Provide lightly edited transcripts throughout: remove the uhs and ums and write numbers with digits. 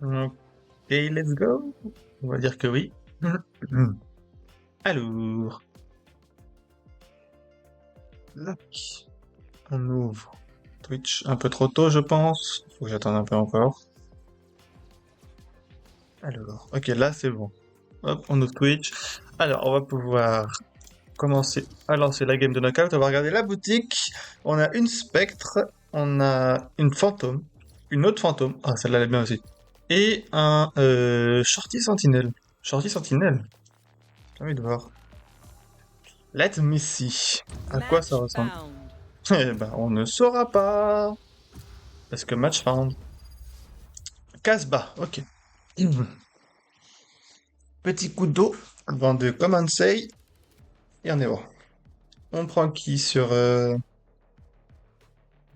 Ok, let's go. On va dire que oui. Alors, là, on ouvre Twitch un peu trop tôt, je pense. Faut que j'attende un peu encore. Alors, ok, là c'est bon. Hop, on ouvre Twitch. Alors, on va pouvoir commencer à lancer la game de knockout. On va regarder la boutique. On a une spectre, on a une fantôme, une autre fantôme. Ah, celle-là elle est bien aussi. Et un shorty sentinelle. Shorty sentinelle. J'ai envie de voir. Let me see. À quoi ça Match ressemble? found. Eh ben, on ne saura pas. Parce que match found. Casbah, ok. Petit coup d'eau avant de commencer. Et on est bon. On prend qui sur...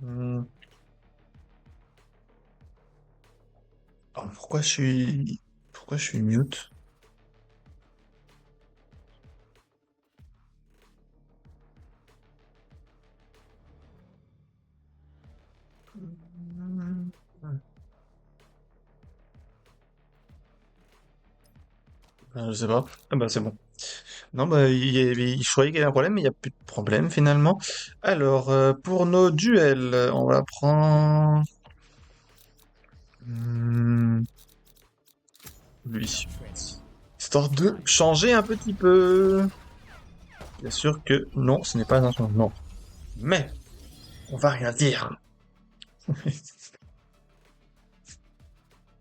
hmm. Oh, pourquoi je suis... Pourquoi je suis mute? Je sais pas. Ah bah c'est bon. Non, bah je croyais qu'il y avait un problème, mais il n'y a plus de problème finalement. Alors, pour nos duels, on va prendre... hmm, lui. Histoire de changer un petit peu. Bien sûr que non, ce n'est pas un changement. Mais, on va rien dire.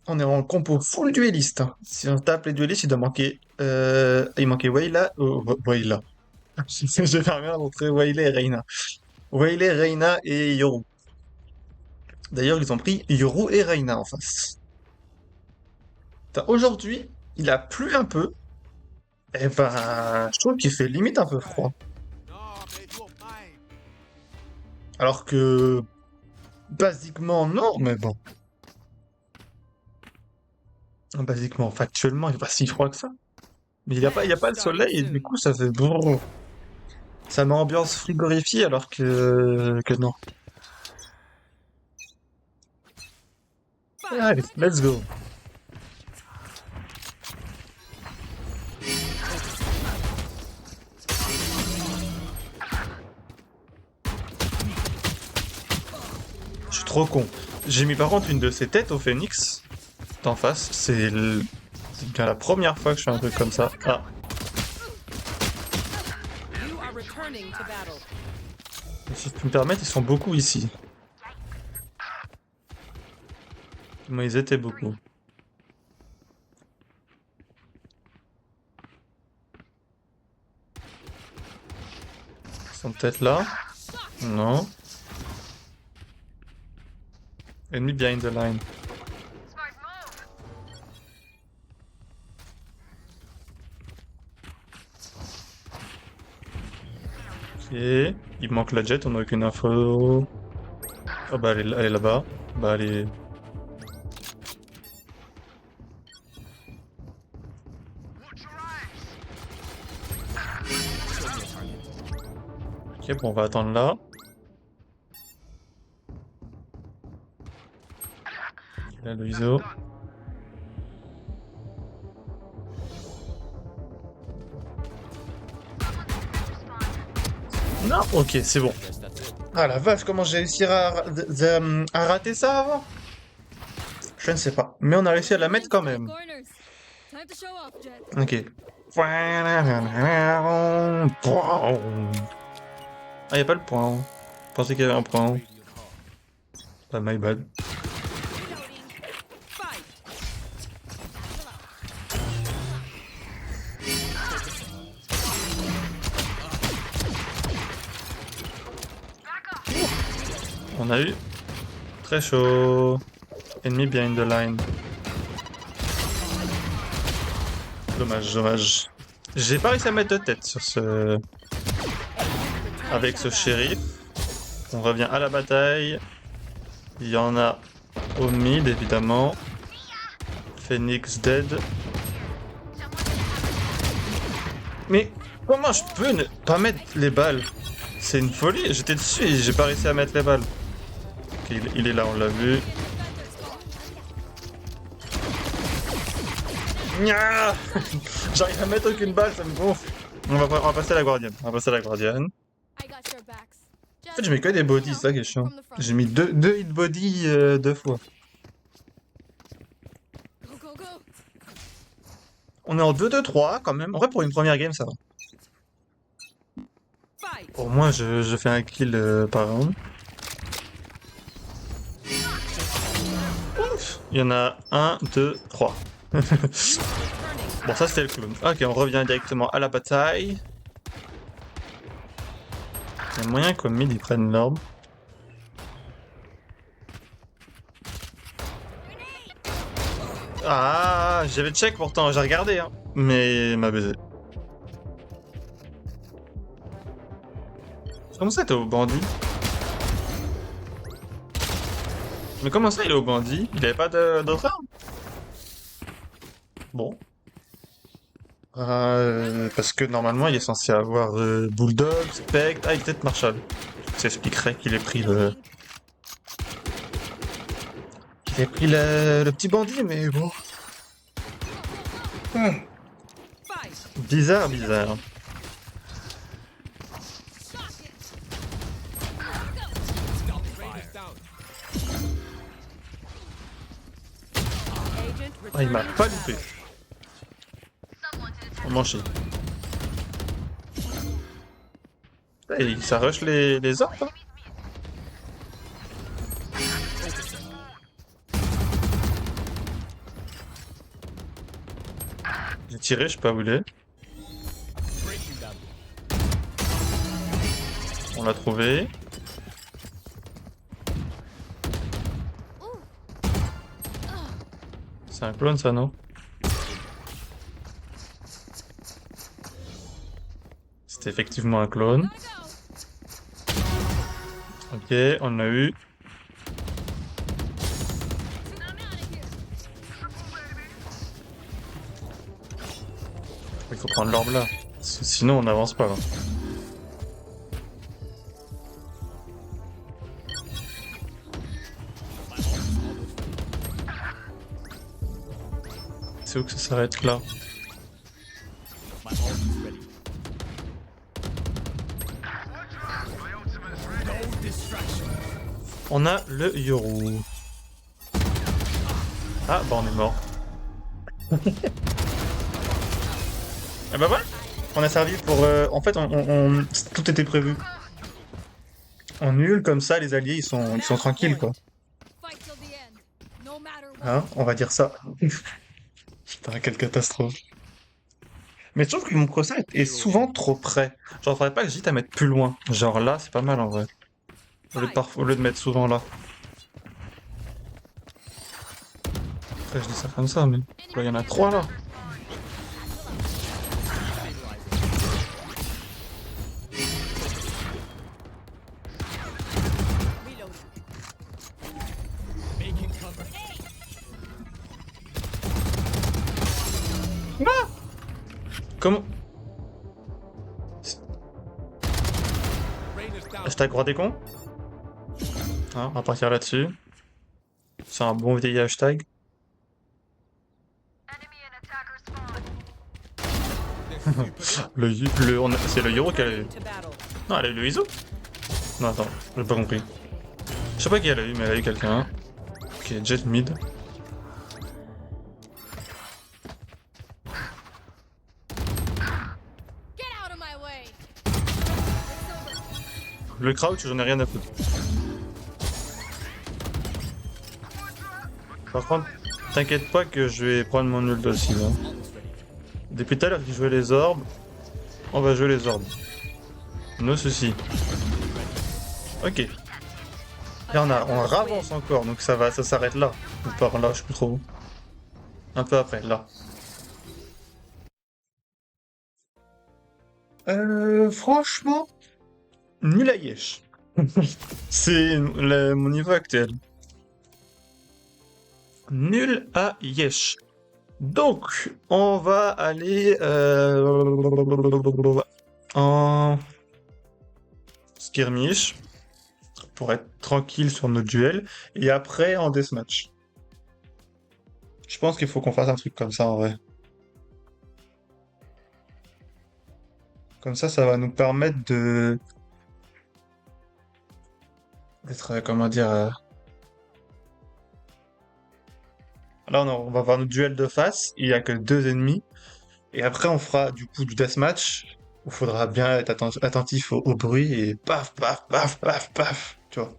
On est en compo full dueliste, hein. Si on tape les duelistes, il doit manquer... il manquait Wayla... Wayla. Je vais faire bien montrer Waylay et Reina. Waylay, Reina et Yoru. D'ailleurs, ils ont pris Yoru et Reina en face. Aujourd'hui, il a plu un peu. Et ben, je trouve qu'il fait limite un peu froid. Alors que, basiquement, non, mais bon. Basiquement, factuellement, il est pas si froid que ça. Mais il y a Match pas le starting soleil, et du soon. coup, ça fait brrr. Ça met ambiance frigorifiée alors que non. Fight. Allez, let's go. Je suis trop con. J'ai mis par contre une de ces têtes au phénix d'en face. C'est bien la première fois que je fais un truc comme ça. Ah, You are returning to battle. si je peux me permettre, ils sont beaucoup ici. Moi, ils étaient beaucoup. Ils sont peut-être là. Non. Ennemi behind the line. Ok. Il manque la jet, on n'a aucune info. Oh bah elle est là-bas. Bah elle est... Ok, bon on va attendre là. Là le ISO. Non, ok, c'est bon. Ah la vache, comment j'ai réussi à rater ça avant? Je ne sais pas. Mais on a réussi à la mettre quand même. Corners. Time to show off, Jet. Ok. Ah, y a pas le point. Je pensais qu'il y avait un point. Ah, my bad. Fight. On a eu très chaud. Ennemi behind the line. Dommage, dommage. J'ai pas réussi à mettre de tête sur ce... Avec ce shérif. On revient à la bataille. Il y en a au mid, évidemment. Phoenix dead. Mais comment je peux ne pas mettre les balles? C'est une folie. J'étais dessus et j'ai pas réussi à mettre les balles. Ok, il est là, on l'a vu. Nya. J'arrive à mettre aucune balle, ça me gonfle. On va passer à la guardienne. On va passer à la guardienne. I got your backs. En fait, je mets que des bodies, c'est ça qui est chiant. From the front. J'ai mis deux hit body 2 fois. Go, go, go. On est en 2-2-3 quand même. En vrai, pour une première game, ça va. Fight. Au moins, je fais un kill par round. Ouf. Il y en a 1, 2, 3. Returning. Bon, ça c'était le clown. Ok, on revient directement à la bataille. Il y a moyen qu'au mid ils prennent l'orbe. Ah, j'avais check pourtant, j'ai regardé, hein. Mais il m'a baisé. Comment ça t'es au bandit? Mais comment ça il est au bandit? Il avait pas d'autre arme? Bon. Parce que normalement il est censé avoir Bulldog, Spectre, ah il est peut-être Marshall. Ça expliquerait qu'il ait pris le petit bandit, mais bon. Fight. Bizarre, bizarre. Agent Ah, il m'a returning pas to loupé. battle. On m'en chie. Hey, ça rush les orbes, hein. J'ai tiré, je sais pas où il est. On l'a trouvé. C'est un clone ça, non? C'était effectivement un clone. Ok, on l'a eu. Il faut prendre l'orbe là. Sinon on n'avance pas là. C'est où que ça s'arrête là? On a le Yoru. Ah bah on est mort. Ah bah voilà. On a servi pour... En fait, tout était prévu. En nul, comme ça, les alliés, ils sont tranquilles, quoi. Fight till the end. No matter what. Hein? On va dire ça. Putain, quelle catastrophe. Mais je trouve que mon crossin est souvent trop près. Genre, faudrait pas que j'hésite à mettre plus loin. Genre là, c'est pas mal, en vrai. Au lieu de mettre souvent là. Après, je dis ça comme ça, mais... Là, il y en a 3, là. Reload. Comment? Hashtag roi des cons. Hein, on va partir là-dessus. C'est un bon vieil hashtag. C'est le Yoro qui a eu. To battle. Non, elle a eu le Iso? Non, attends, j'ai pas compris. Je sais pas qui elle a eu, mais elle a eu quelqu'un. Ok, Jet mid. Get out of my way. Le crouch, j'en ai rien à foutre. Par contre, t'inquiète pas que je vais prendre mon ult aussi, là. Depuis tout à l'heure qu'il jouait les orbes, on va jouer les orbes. No soucis. Ok. Et on avance encore, donc ça s'arrête là. Ou par là, je sais plus trop. Un peu après, là. Franchement, nul à Yesh. C'est mon niveau actuel. Nul à Yesh. Donc, on va aller en skirmish pour être tranquille sur notre duel et après en deathmatch. Je pense qu'il faut qu'on fasse un truc comme ça en vrai. Comme ça va nous permettre de... d'être, comment dire... Là, on va avoir notre duel de face. Il y a que 2 ennemis. Et après, on fera du coup du deathmatch. Où il faudra bien être attentif au bruit et paf, paf, paf, paf, paf. Tu vois.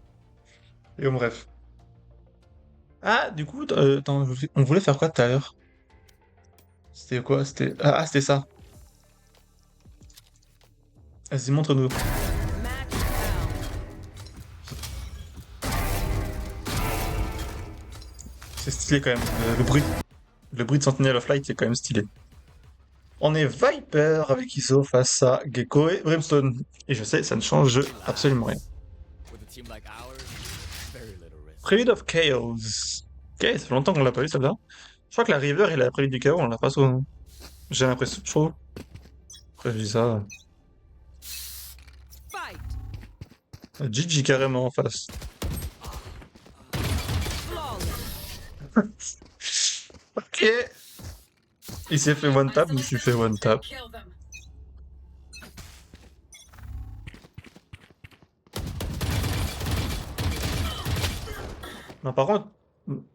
Et bref. Ah, du coup, attends, on voulait faire quoi tout à l'heure? C'était quoi? C'était... c'était ça. Vas-y, montre-nous. Match found. C'est stylé quand même. Le bruit de Sentinel of Light, c'est quand même stylé. On est Viper avec Iso face à Gecko et Brimstone. Et je sais, ça ne change absolument rien. With a team like ours, very little risk. Prelude of Chaos. Ok, ça fait longtemps qu'on l'a pas eu celle-là. Je crois que la River et la Prélude du Chaos, on l'a pas souvent. J'ai l'impression, je trouve. Après, je dis ça. Fight. Gigi carrément en face. Flawless. Ok. Il s'est fait one tap, je me suis fait one tap. Kill them. Non, par contre,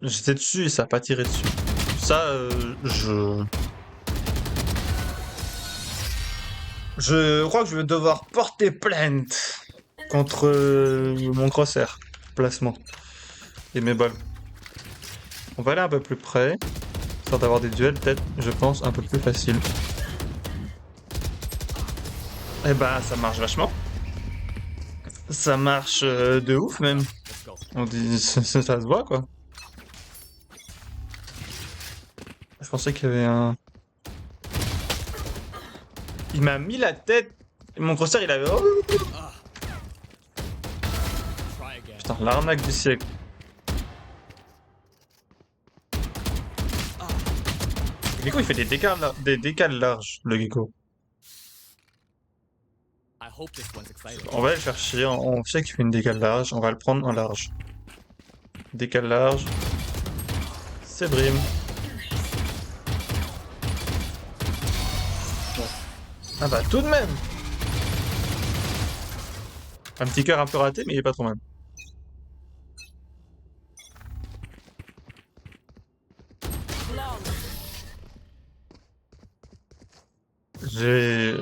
j'étais dessus et ça a pas tiré dessus. Ça, je crois que je vais devoir porter plainte contre mon crosshair. Placement. Et mes balles. On va aller un peu plus près. Histoire d'avoir des duels, peut-être, je pense, un peu plus faciles. Eh bah, ça marche vachement. Ça marche de ouf, même. Let's go. On dit, ça se voit, quoi. Je pensais qu'il y avait un... Il m'a mis la tête. Mon crosshair, il avait... Oh, Try again. putain, l'arnaque du siècle. Le gecko, il fait des décales larges, le gecko. I hope this one's exciting. On va aller le faire chier. On sait qu'il fait une décale large. On va le prendre en large. Décale large. C'est Brim. Ah bah tout de même. Un petit cœur un peu raté, mais il est pas trop mal. Flawless. J'ai...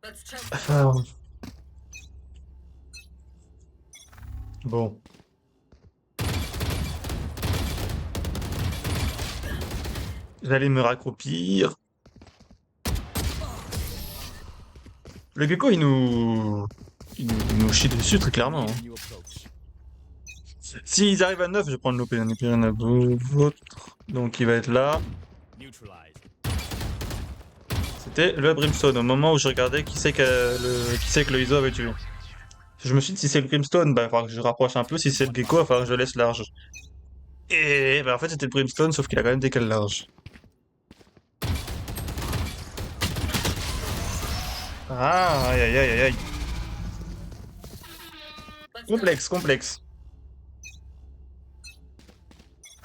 Let's check. Enfin... Bon. J'allais me raccroupir. Le gecko, il nous chie dessus très clairement. Hein. New approach. S'ils arrivent à 9, je vais prendre l'OP, on est plus rien à votre. Donc il va être là. Neutralized. C'était le Brimstone, au moment où je regardais qui c'est que le ISO avait tué. Je me suis dit, si c'est le Brimstone, bah il va falloir que je rapproche un peu. Si c'est le Gecko, il va falloir que je le laisse large. Et bah en fait, c'était le Brimstone, sauf qu'il a quand même décalé large. Ah, aïe aïe aïe aïe aïe. Complexe, complexe.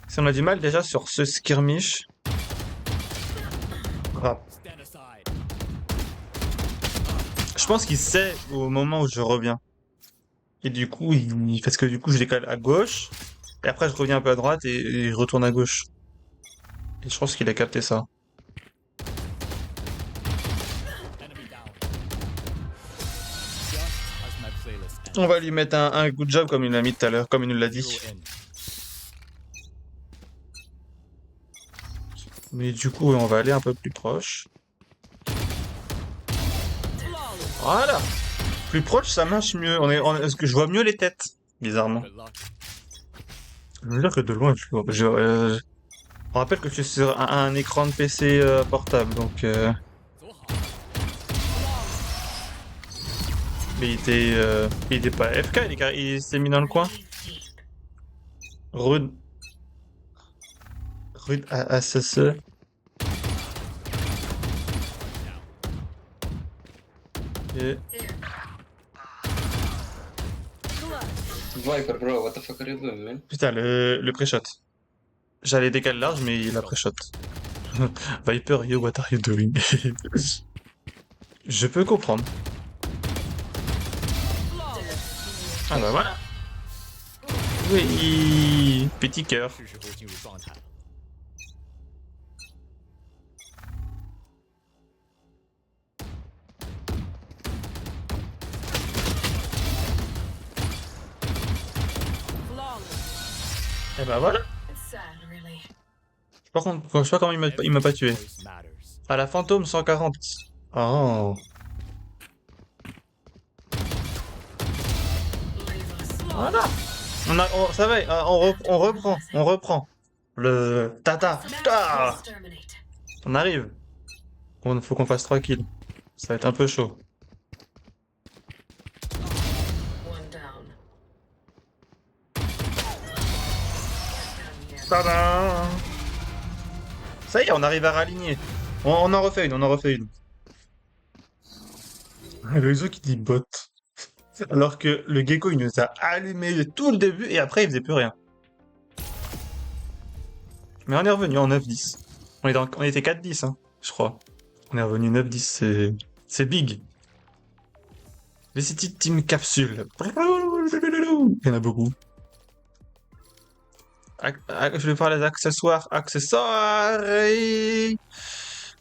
Si on a du mal déjà sur ce skirmish. Ah. Stand aside. Je pense qu'il sait au moment où je reviens. Et du coup, parce que du coup, je décale à gauche. Et après, je reviens un peu à droite et je retourne à gauche. Et je pense qu'il a capté ça. Enemy down. Just as my playlist ends. On va lui mettre un good job comme il l'a mis tout à l'heure, comme il nous l'a dit. Zero in. Mais du coup, on va aller un peu plus proche. Flawless. Voilà. Plus proche, ça marche mieux. Est-ce que je vois mieux les têtes, bizarrement. Good luck. Je veux dire que de loin, je rappelle que je suis sur un écran de PC portable, donc. So hard. Mais il était pas AFK, il s'est mis dans le coin. Rude. Rude ASSE. Et... Viper, bro, what the fuck are you doing, man? Putain, le pré-shot. J'allais décaler large, mais il a pré-shot. Viper, yo, what are you doing? Je peux comprendre. Ah bah voilà. Oui, petit cœur. 是时候进入状态了。 Flawless. Et bah voilà. It's sad, really. Par contre, je sais pas comment il m'a pas tué. Every choice matters. À la fantôme 140. Oh. Voilà. Ça va, on reprend. Le tata. Ah, on arrive. Faut qu'on fasse 3 kills. Ça va être un peu chaud. One down. Tadam. Ça y est, on arrive à raligner. On en refait une. Le Zo qui dit bot. Alors que le gecko il nous a allumé tout le début et après il faisait plus rien. Mais on est revenu en 9-10. On était 4-10, hein, je crois. On est revenu 9-10, c'est big. Les City Team Capsule. Il y en a beaucoup. Je vais voir les accessoires. Et...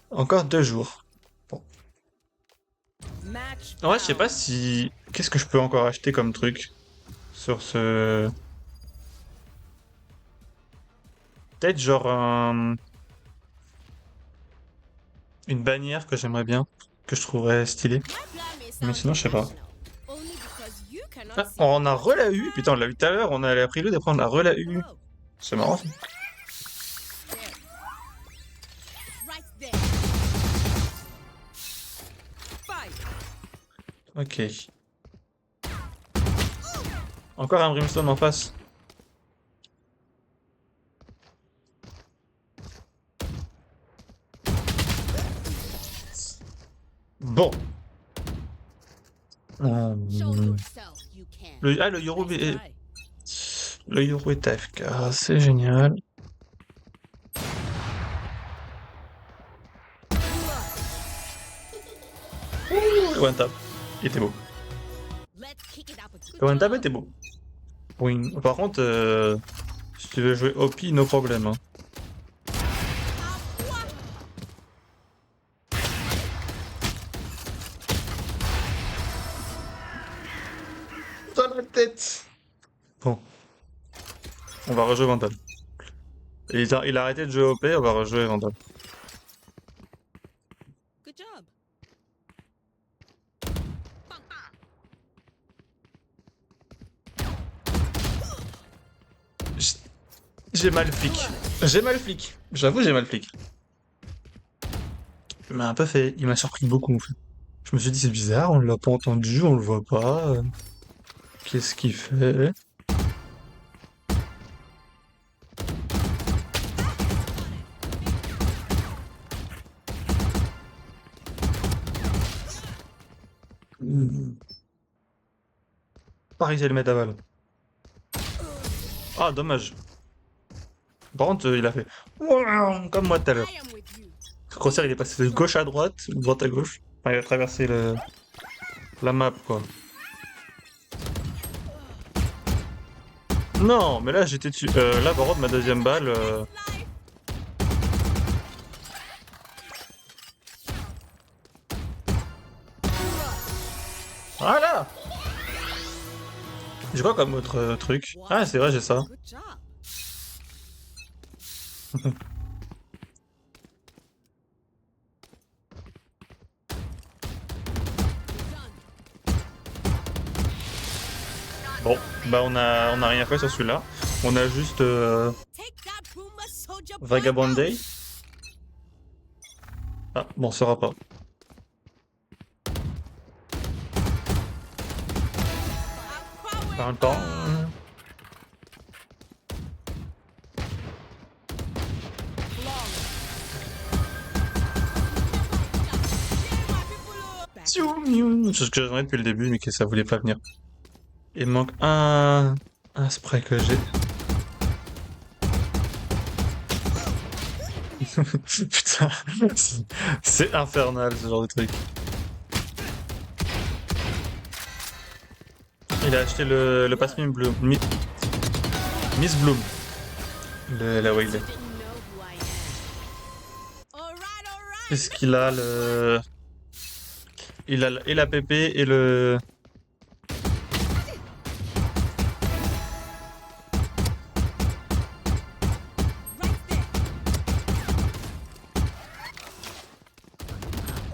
Encore 2 jours. Match. En vrai, je sais pas found. si... Qu'est-ce que je peux encore acheter comme truc sur ce... Peut-être genre une bannière que j'aimerais bien, que je trouverais stylée. Mais sinon, je sais pas. Only because you cannot Ah, see on a re-la eu. Putain, on l'a eu tout à l'heure. On a appris le après on a re-la eu. Hello. C'est marrant. Ça. Right there. Fight. Ok. Encore un brimstone en face. Bon. Show yourself, you can. Le Yoru est... Nice Le Yoru est AFK. C'est génial. Le one tap. Il était beau. Let's kick it up a good Le one tap job. était beau. Oui. Par contre, si tu veux jouer OP, no problème. Hein. Dans la tête. Bon. On va rejouer Vandal. Il a arrêté de jouer OP, on va rejouer Vandal. Good job. J'ai mal flic. J'ai mal flic. J'avoue, j'ai mal flic. Il m'a un peu fait... Il m'a surpris beaucoup, en fait. Je me suis dit, c'est bizarre, on l'a pas entendu, on le voit pas. Qu'est-ce qu'il fait? Paris, c'est le mettre à balle. Ah, dommage. Par contre, il a fait... Comme moi tout à l'heure. I am with you. Le crosshair, il est passé de gauche à droite, ou de droite à gauche. Enfin, il a traversé la map, quoi. Non, mais là, j'étais dessus. Là, par contre, ma deuxième balle... Voilà! J'ai quoi comme autre truc? Ah, c'est vrai, j'ai ça. Good job. Bon, bah on a rien fait sur celui-là. On a juste Take that, Puma Soldier. Vagabond Day. Ah, bon, on saura pas. Par un temps. C'est ce que j'attendais depuis le début, mais que ça voulait pas venir. Il me manque un spray que j'ai. Putain, c'est infernal ce genre de truc. Il a acheté le pass Bloom. Miss Bloom. Là où il est. Didn't know who I am. All right. Est-ce qu'il a le... Il a et la PP et le... Right there.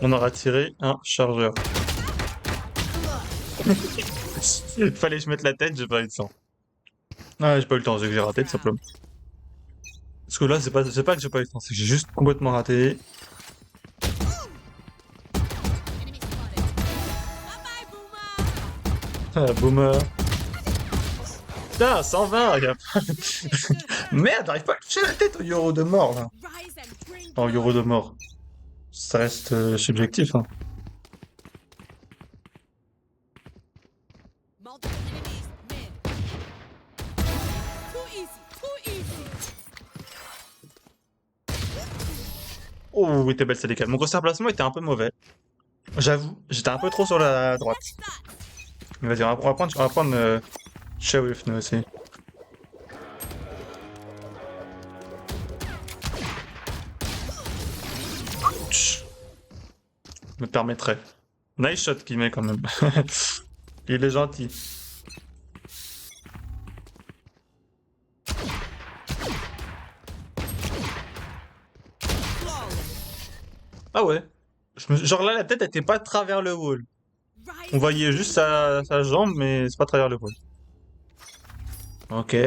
On aura tiré un chargeur. Il fallait que je mette la tête, j'ai pas eu le temps. Ah, j'ai pas eu le temps, j'ai raté tout simplement. Parce que là, c'est pas que j'ai pas eu le temps, c'est que j'ai juste complètement raté. Enemy spotted. Bye bye, Boomer. Ah, boomer. Putain, 120, gars. Merde, j'arrive pas à toucher la tête au euro de mort, là. Rise and bring Enfin, au euro de mort. Ça reste subjectif, hein. multiple enemies mid. Too easy. Too easy. Oh, il était belle, c'est décalé. Mon grosseur placement était un peu mauvais. J'avoue, j'étais un peu trop sur la droite. Catch that. Mais vas-y, on va prendre Sheriff, nous aussi. Ouch. Me permettrait. Nice shot qu'il met quand même. Il est gentil. Ah ouais. Genre là, la tête était pas à travers le wall. Rise. On voyait juste sa jambe, mais c'est pas à travers le wall. Ok. Ooh.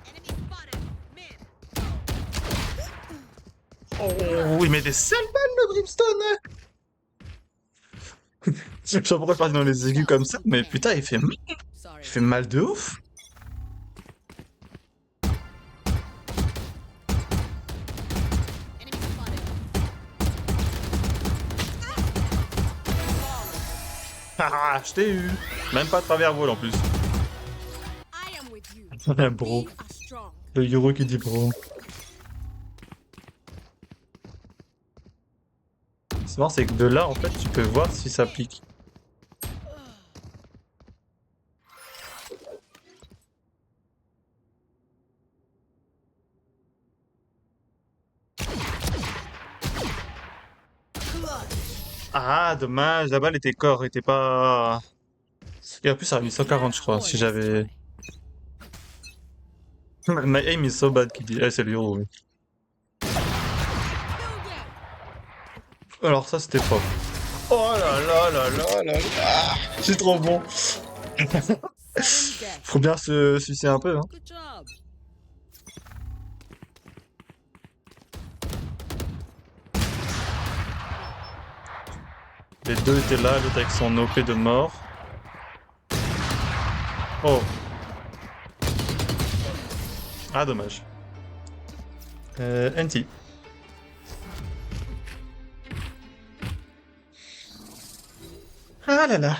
Enemy spotted mid. Oh, il met des sales balles, le Brimstone, hein. Je sais pas pourquoi je parle dans les aigus comme ça, mais putain, il fait Sorry. mal de ouf. Enemy spotted. Ah, je t'ai eu. Même pas à travers wall en plus. I am with you. Bro. We are strong. Le Euro qui dit bro. C'est marrant, c'est que de là, en fait, tu peux voir si ça pique. Ah, dommage, la balle était corps, était pas... Et en plus, ça a mis 140, je crois, si j'avais... My aim is so bad, qui dit... Eh, c'est le Euro, oui. Alors ça, c'était fort. Oh là là là là là là. C'est trop bon. Sudden death. Faut bien se sucer un peu, hein. Good job. Les deux étaient là, l'autre avec son OP de mort. Oh. Ah, dommage. NT. Ah là là.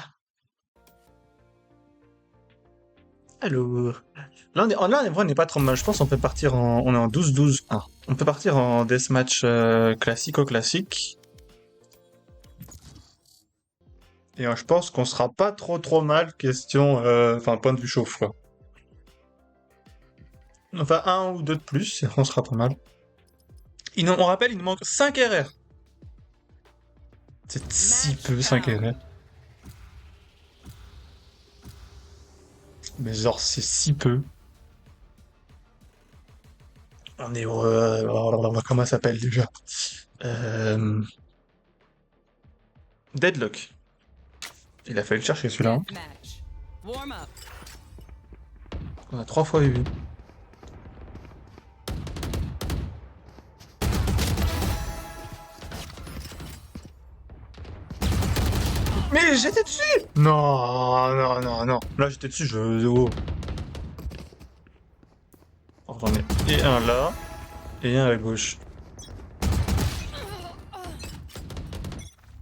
Alors. Là, on n'est pas trop mal. Je pense qu'on peut partir en... On est en 12-12. Ah. On peut partir en deathmatch classique. Et je pense qu'on sera pas trop mal, question... Enfin, point de vue chauffe, quoi. Enfin, un ou deux de plus, on sera pas mal. On rappelle, il nous manque 5 RR. C'est si peu, 5 RR. Mais genre, c'est si peu. On est au... comment ça s'appelle déjà? Deadlock. Il a fallu le chercher celui-là. Hein. Match. Warm up. On a 3 fois eu. Mais j'étais dessus! Non, non, non, non. Là, j'étais dessus, oh. Oh, j'en ai et un là, et un à gauche.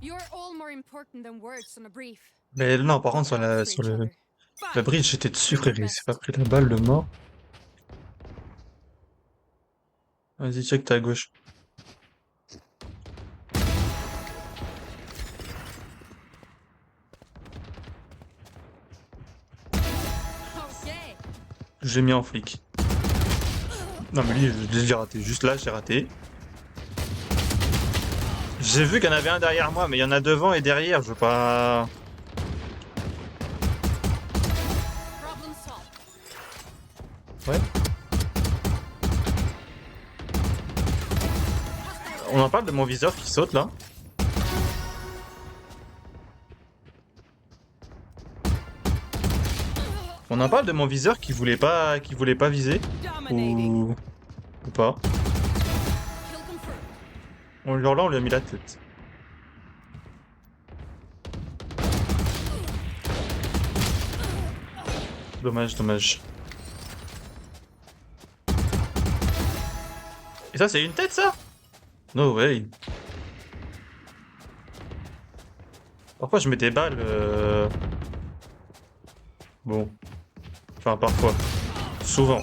You're all more important than words on a brief. Mais non, par contre, sur la bridge, j'étais dessus, frère. Il s'est pas pris la balle, le mort. Vas-y, check ta gauche. J'ai mis en flic. Non mais lui, j'ai déjà raté. Juste là, j'ai raté. J'ai vu qu'il y en avait un derrière moi, mais il y en a devant et derrière. Je veux pas... Problem solved. Ouais. On en parle de mon viseur qui saute là. On en parle de mon viseur qui voulait pas viser Dominating. ou pas. Kill confirmed. Genre là on lui a mis la tête. Dommage, dommage. Et ça c'est une tête ça? No way. Parfois je mets des balles. Bon. Enfin parfois. Souvent.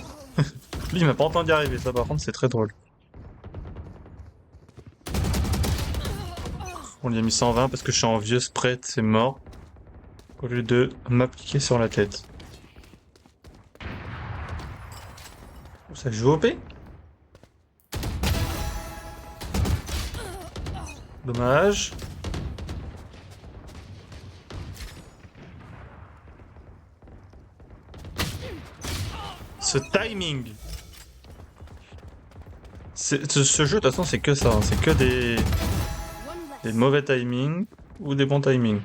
Lui il m'a pas entendu arriver, ça par contre c'est très drôle. On lui a mis 120 parce que je suis en vieux spread, c'est mort. Au lieu de m'appliquer sur la tête. Ça joue au P. Dommage. Ce timing. Ce jeu de toute façon c'est que ça, hein. C'est que des One less. mauvais timings ou des bons timings.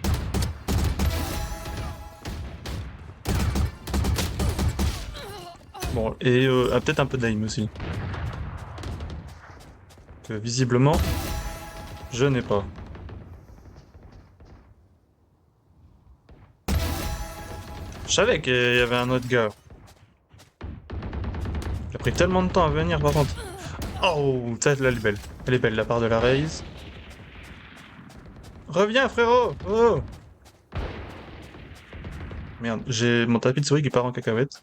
Bon, et peut-être un peu d'aim aussi. Que visiblement, je n'ai pas. Je savais qu'il y avait un autre gars. Il a pris tellement de temps à venir par contre. Oh, ça là elle est belle. Elle est belle la part de la raise. Reviens frérot. Oh. Merde, j'ai mon tapis de souris qui part en cacahuète.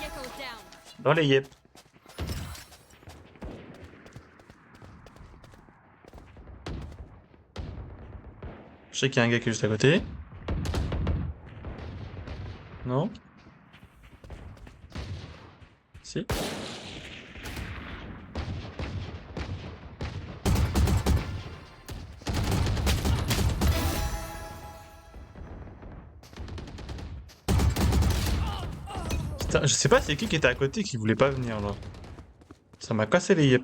Gecko down. Dans les yep. Je sais qu'il y a un gars qui est juste à côté. Non? Si? Putain, je sais pas c'est qui était à côté qui voulait pas venir là. Ça m'a cassé les yep.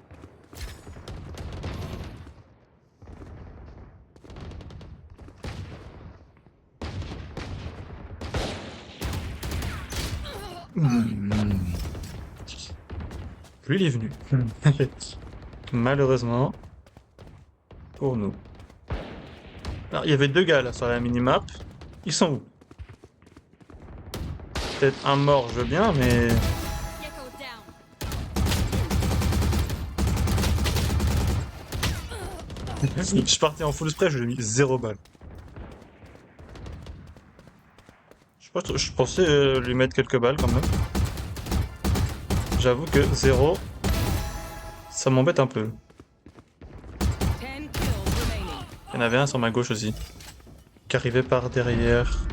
Lui il est venu. Malheureusement. Pour nous. Alors il y avait deux gars là sur la minimap. Ils sont où? Peut-être un mort, je veux bien, mais... Gecko down. Je partais en full spray, je lui ai mis 0 balles. Je pensais lui mettre quelques balles quand même. J'avoue que 0, ça m'embête un peu. 10 kills remaining. Il y en avait un sur ma gauche aussi. Qui arrivait par derrière.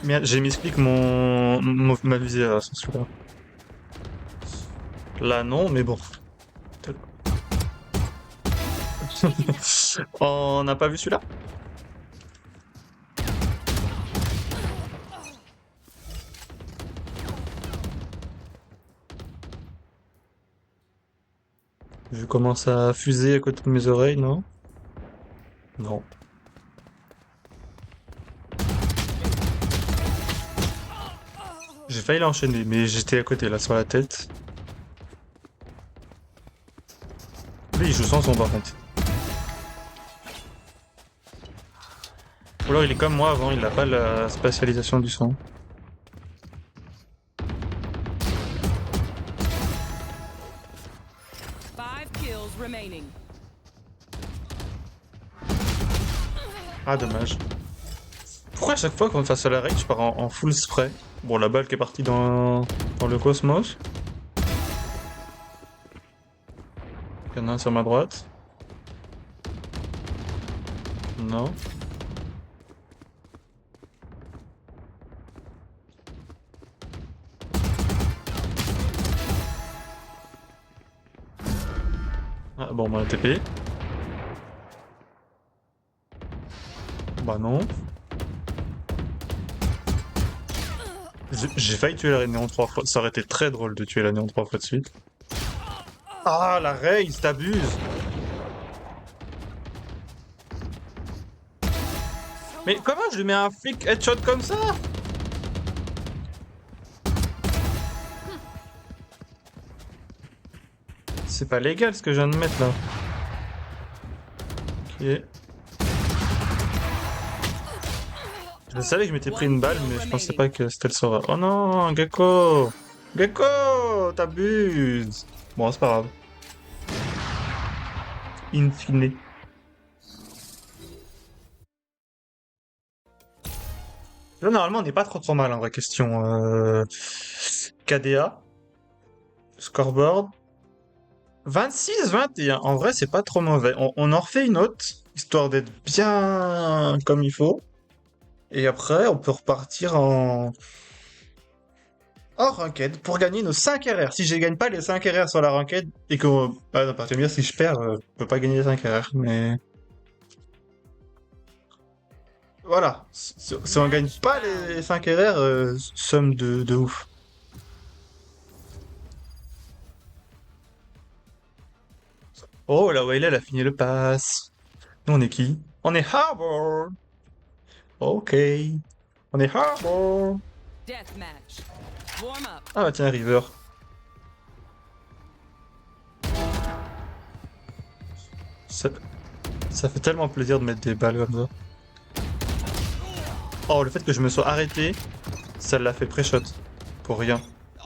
Merde, j'ai misclick ma visée à ce celui-là. Là non, mais bon. On n'a pas vu celui-là? Je commence à fuser à côté de mes oreilles, non? Non. J'ai failli l'enchaîner, mais j'étais à côté là, sur la tête. Lui, il joue sans son par contre. Ou alors il est comme moi avant, il n'a pas la spatialisation du son. Five kills remaining. Ah, dommage. Pourquoi à chaque fois qu'on face à la règle, je pars en full spray? Bon, la balle qui est partie dans le cosmos. Il y en a un sur ma droite. Non. Ah bon, bah TP. Bah non. J'ai failli tuer la néon 3 fois. Ça aurait été très drôle de tuer la néon 3 fois de suite. Ah, la raise, t'abuses! Mais comment je lui mets un flic headshot comme ça? C'est pas légal ce que je viens de mettre là. Ok. Je savais que je m'étais pris une balle, mais je pensais pas que c'était le sort. Oh non, Gecko! Gecko! T'abuses! Bon, c'est pas grave. In fine. Là, normalement, on n'est pas trop mal en vraie question. KDA. Scoreboard. 26-21. En vrai, c'est pas trop mauvais. On en refait une autre, histoire d'être bien comme il faut. Et après, on peut repartir en ranked pour gagner nos 5 RR. Si je gagne pas les 5 RR sur la ranked et que... Ah non, pas bien, si je perds, je peux pas gagner les 5 RR, mais... Voilà. Si on gagne pas les 5 RR, somme de ouf. Oh, la Wayla, elle a fini le pass. Nous, on est qui? On est Harbor. Ok. On est Harbor. Deathmatch. Warm up. Ah bah tiens, River. Ça, ça fait tellement plaisir de mettre des balles comme ça. Oh, le fait que je me sois arrêté, ça l'a fait pré-shot. Pour rien.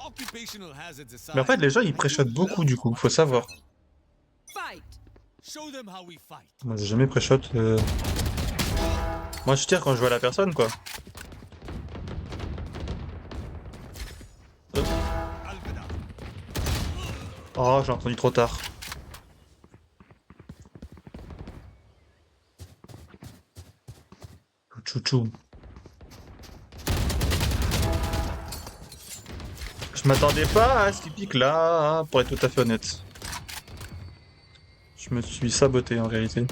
Occupational hazards aside, Mais en fait, les gens, ils pré-shotent beaucoup, du coup. Faut savoir. Fight. show them how we fight. Moi, j'ai jamais pré-shot. Moi, je tire quand je vois la personne, quoi. Alvida. Oh, j'ai entendu trop tard. Chouchou. Je m'attendais pas à ce qu'il pique là, pour être tout à fait honnête. Je me suis saboté en réalité.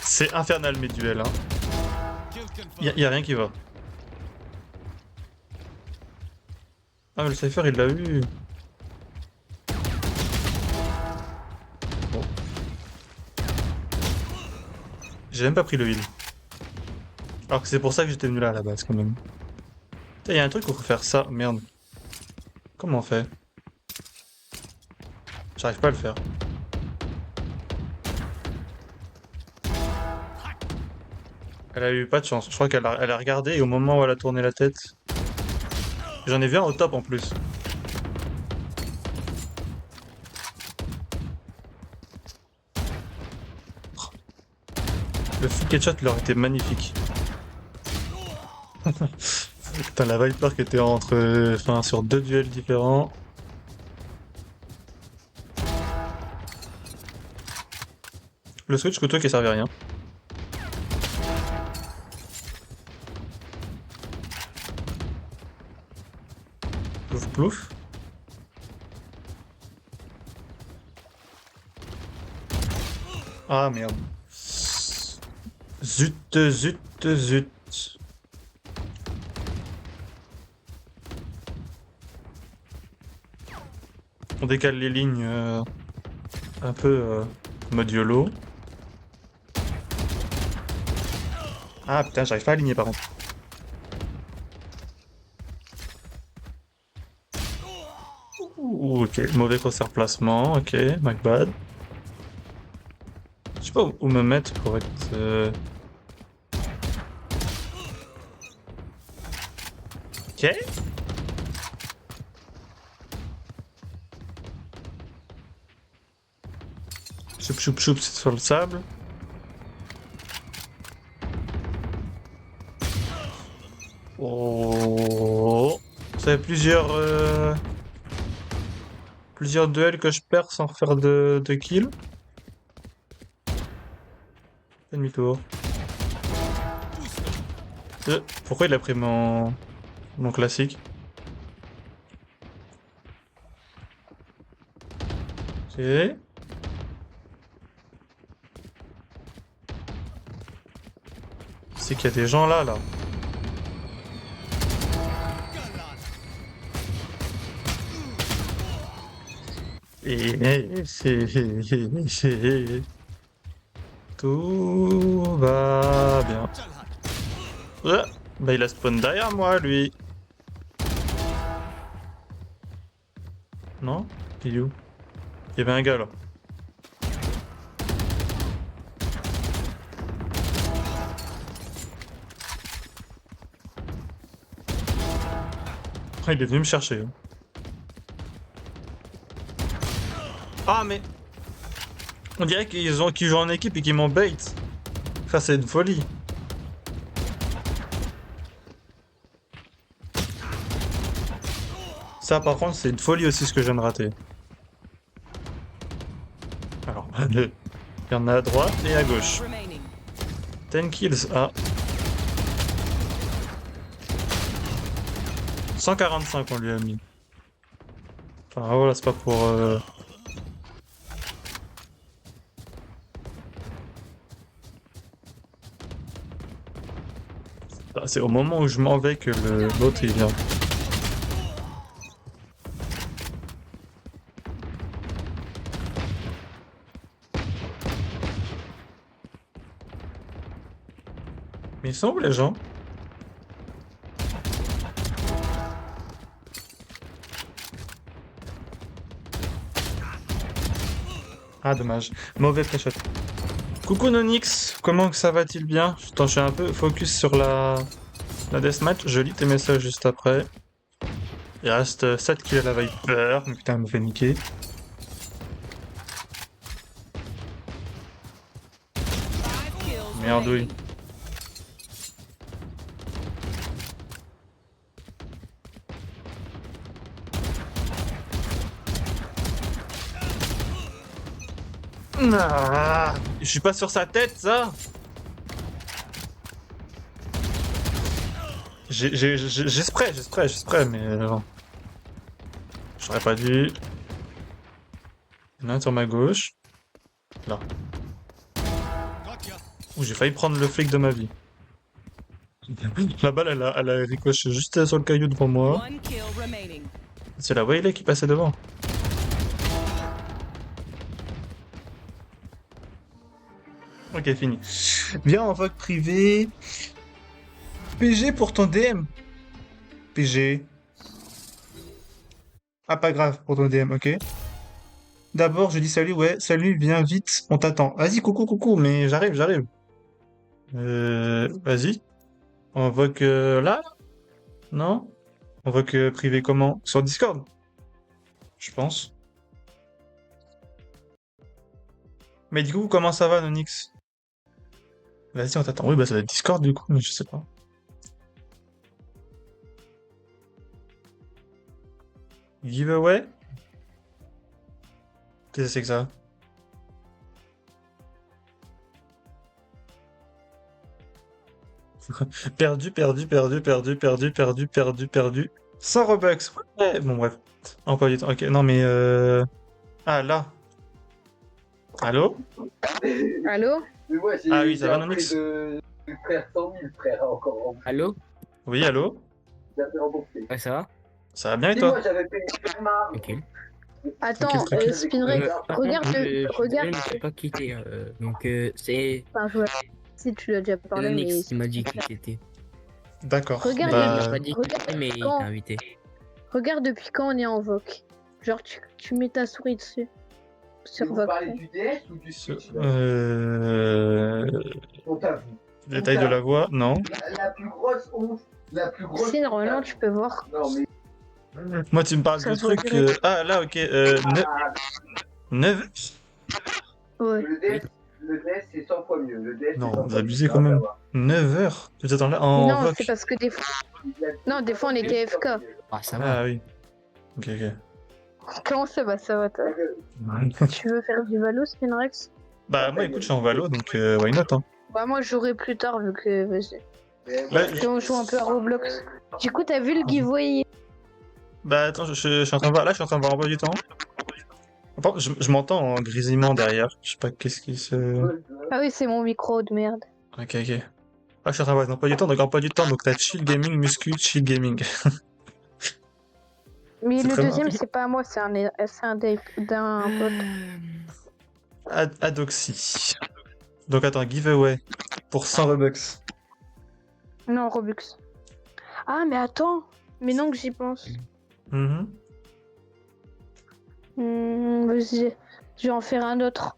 C'est infernal mes duels, hein. Kill confirmed. Y a rien qui va. Ah mais le Cypher il l'a eu. Bon. J'ai même pas pris le heal. Alors que c'est pour ça que j'étais venu là à la base quand même. Putain, y a un truc où faut faire ça, merde. Comment on fait? J'arrive pas à le faire. Elle a eu pas de chance. Je crois qu'elle a regardé et au moment où elle a tourné la tête... J'en ai vu un au top en plus. Le flick headshot leur était magnifique. Putain, la Viper qui était entre... Enfin, sur 2 duels différents. Le switch couteau qui servait à rien. Plouf plouf. Ah merde. Zut, zut, zut. On décale les lignes un peu mode YOLO. Ah putain, j'arrive pas à aligner par contre. Ouh, ok, mauvais concert placement, ok, my bad. Je sais pas où me mettre pour être... Ok. Choup choup choup, c'est sur le sable. Oh. Ça fait plusieurs duels que je perds sans faire de kill. Demi-tour. Pourquoi il a pris mon classique? Ok. C'est qu'il y a des gens là. Et tout va bien. Bah il a spawn derrière moi lui. Non? Il est où? Il y avait un gars là. Ah, il est venu me chercher. Ah mais... On dirait qu'ils jouent en équipe et qu'ils m'ont bait. Ça c'est une folie. Ça par contre c'est une folie aussi ce que je viens de rater. Alors, il y en a à droite et à gauche. Remaining. 10 kills. Ah. 145 on lui a mis. Enfin voilà, c'est pas pour... Ah, c'est au moment où je m'en vais que l'autre il vient. Mais ils sont où les gens? Ah dommage, mauvais pré-shot. Coucou Nonix, comment ça va-t-il bien? Attends, je suis un peu focus sur la deathmatch, je lis tes messages juste après. Il reste 7 kills à la Viper, mais putain, elle me fait niquer. Merdouille. Ah, je suis pas sur sa tête, ça. J'espère, mais j'aurais pas dû. Il y en a un sur ma gauche. Là. Ouh, j'ai failli prendre le flic de ma vie. La balle, elle a ricoché juste sur le caillou devant moi. One kill remaining. C'est la Waylay qui passait devant. Ok, fini. Viens en vogue privé. PG pour ton DM. PG. Ah, pas grave pour ton DM, ok. D'abord, je dis salut, ouais, salut, viens vite, on t'attend. Vas-y, coucou, mais j'arrive. Vas-y. On invoque là? Non? On invoque privé comment? Sur Discord? Je pense. Mais du coup, comment ça va, Nonix? Vas-y, on t'attend. Oui, bah ça va être Discord du coup, mais je sais pas. Giveaway? Qu'est-ce que c'est que ça? Perdu. 100 Robux. Ouais, bon, bref. Emploi du temps. Ok, non, mais Ah, là. Allô? Allô? Mais moi, Ah oui, ça va, j'ai Nonix? de frère 100 000 frères encore. Allô? Oui, allô? J'avais remboursé. Ouais, ça va? Ça va bien et Si toi? moi j'avais payé une marque. Ok. Attends, Tranquille. Spinrek, Par regarde, contre, je regarde. ne sais pas quitter. Donc, c'est Enfin, si tu l'as déjà parlé, mais Nonix qui m'a dit qui c'était. D'accord. Regarde, Il Bah, m'a pas dit qui regarde c'était, mais il quand- t'a invité. regarde depuis quand on est en voc. Genre, tu mets ta souris dessus. Sur Vous Vox. parlez du DS ou du Switch là On t'a vu. La taille de la voix, non. La plus grosse honte. La plus grosse. Si, normalement, tu peux voir. Non, mais. Moi, tu me parles Ça de se voit trucs. direct. Ah, là, ok. Ah, 9. Ouais. le DS, c'est 100 fois mieux. Le DS, Non, c'est 100 vous fois abusez mieux. quand même. Ça va. 9 heures. Vous êtes en Non, VOC. c'est parce que des fois. Non, des fois, on était FK. Ah, ça va. Ah oui. Ok, Comment ça va, toi? ok. Tu veux faire du Valo, Spinrex? Bah, moi, écoute, je suis en Valo, donc why not, hein. Bah, moi, je jouerai plus tard, vu que. Vas-y. Là, On joue un peu à Roblox. Du coup, t'as vu le giveaway? bah, attends, je suis en train de voir. Là, je suis en train de voir un peu du temps. Attends, je m'entends en grésillement derrière. Je sais pas qu'est-ce qui se. Ah oui, c'est mon micro de merde. Ok, ok. Ah, je suis en train de voir emploi du temps, donc emploi du temps, donc t'as chill gaming, muscu, chill gaming. Mais C'est le très deuxième, marrant. c'est pas à moi, c'est d'un pote. Adoxy. Donc attends, giveaway pour 100 Robux. Non, Robux. Ah, mais attends. Mais non, que j'y pense. Mhm. Vas-y. Je vais en faire un autre.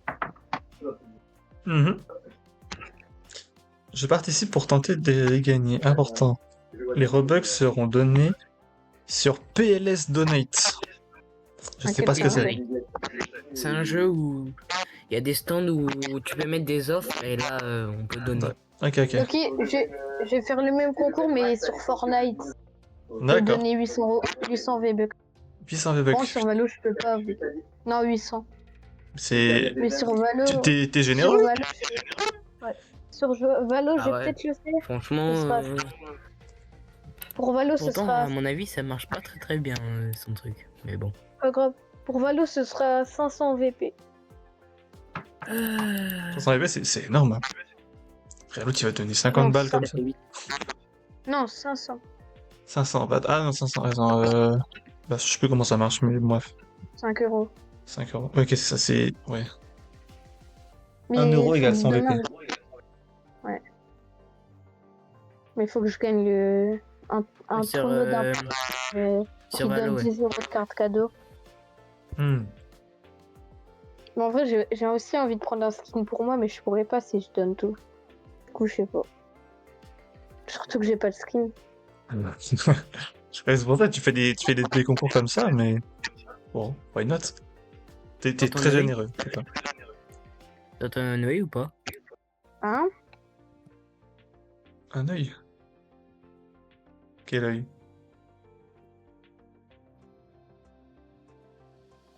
Mhm. Je participe pour tenter de les gagner. Important. Les Robux seront donnés sur PLS Donate. Je sais Ok, pas ce que c'est c'est. C'est un jeu où il y a des stands où tu peux mettre des offres et là on peut donner. Ok, ok. Ok, je vais faire le même concours, mais sur Fortnite. Je vais D'accord. donner 800 V-Bucks. 800 Bon, V-Bucks. sur Valo, je peux pas. Non, 800. C'est. Mais sur Valo. T'es Sur généreux? Valo, ouais. Sur Valo, je Ah vais ouais. peut-être le faire. Franchement, Ce sera- Pour Valo, ce pourtant sera à mon avis ça marche pas très bien son truc. Mais bon. pas grave. Pour Valo, ce sera 500 VP. 300 VP, c'est énorme. Hein. Frère, l'autre, il va te donner 50 Non, balles ça- comme ça. Non, 500. 500 bahts. Ah non, 500 raison. Bah, je sais plus comment ça marche, mais bref. 5 euros. 5 euros. Ok, c'est ça, c'est. Ouais. Mais 1 euro faut égale que 100 VP. demain- Ouais. Mais il faut que je gagne un Sur, tournoi d'un qui sur Valo, donne ouais. 10 euros de carte cadeau. Hmm. Mais en vrai, j'ai aussi envie de prendre un skin pour moi, mais je pourrais pas si je donne tout. Du coup, je sais pas. Surtout que j'ai pas de skin. Ouais, c'est pour ça que tu fais des concours comme ça, mais. Bon, why not? T'es T'entends très le bruit généreux. Putain. T'as un œil ou pas? Hein? Un œil. Quel œil?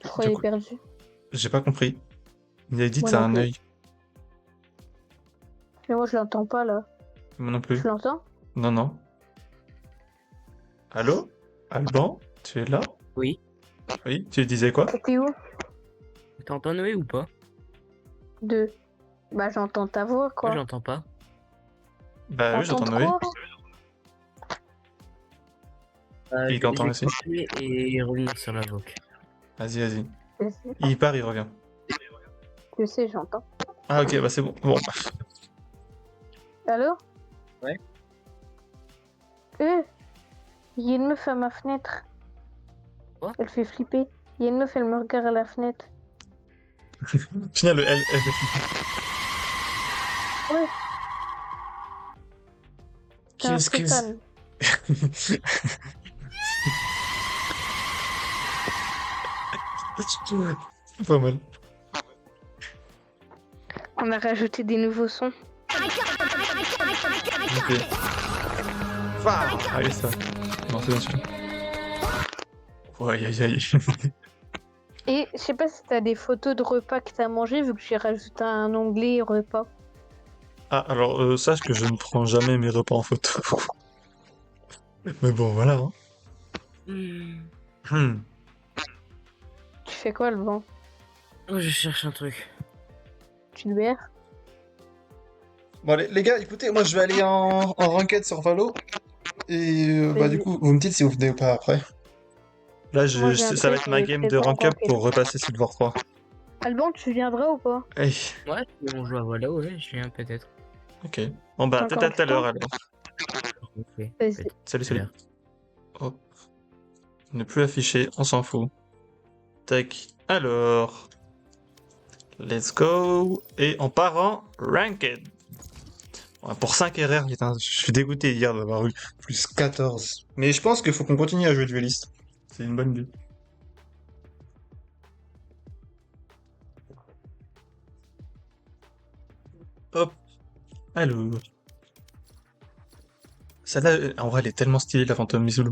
Je crois qu'il Du est coup, perdu. j'ai pas compris. Il a dit Moi t'as non un plus. œil. Mais moi, je l'entends pas là. Moi non plus. Tu l'entends? Non, non. Allô? Alban? Tu es là? Oui. Oui, tu disais quoi? T'es où? T'entends un œil ou pas? 2. Bah, j'entends ta voix, Moi quoi. j'entends pas. Bah oui, j'entends Noé. trop? Il t'entend aussi. Et revenir sur la voc. Vas-y, vas-y. Je sais, Il part, il revient. je sais, j'entends. Ah ok, bah c'est bon. Bon. Allô? Ouais. Il y a une meuf à ma fenêtre. Quoi? Elle fait flipper. Il y a une meuf, elle me regarde à la fenêtre. Final, le L. Ouais. C'est un Qu'est-ce que fritan. c'est? Pas mal. On a rajouté des nouveaux sons. Ok. Ah, allez, ça. Non, c'est bien sûr. Ouais, aïe, aïe, aïe. Et je sais pas si t'as des photos de repas que t'as mangé, vu que j'ai rajouté un onglet repas. Ah, alors, sache que je ne prends jamais mes repas en photo. Mais bon, voilà. Hein. Hmm. Tu fais quoi, le banc? Oh, je cherche un truc. Tu le bière? Bon, allez, les gars, écoutez, moi je vais aller en ranked sur Valo. Et bah, du coup, vous me dites si vous venez ou pas après. Là, Moi, j'ai un ça va truc être ma qui game est de très rank up ranked. pour repasser Silver 3. Alban, tu viendras ou pas? Hey, Ouais, si on joue à Valo, ouais, je viens peut-être. ok. Bon, bah, Encore peut-être à tout à du temps l'heure alors. Ok. Vas-y. peut-être. Salut, salut. Hop. Ne plus afficher, on s'en fout. Tac. Alors. Let's go. Et on part en Ranked. Ouais, pour 5 RR, putain, je suis dégoûté hier d'avoir eu plus 14. Mais je pense qu'il faut qu'on continue à jouer dueliste. C'est une bonne idée. Hop. Allô. Celle-là, en vrai, elle est tellement stylée, la fantôme Mizulu.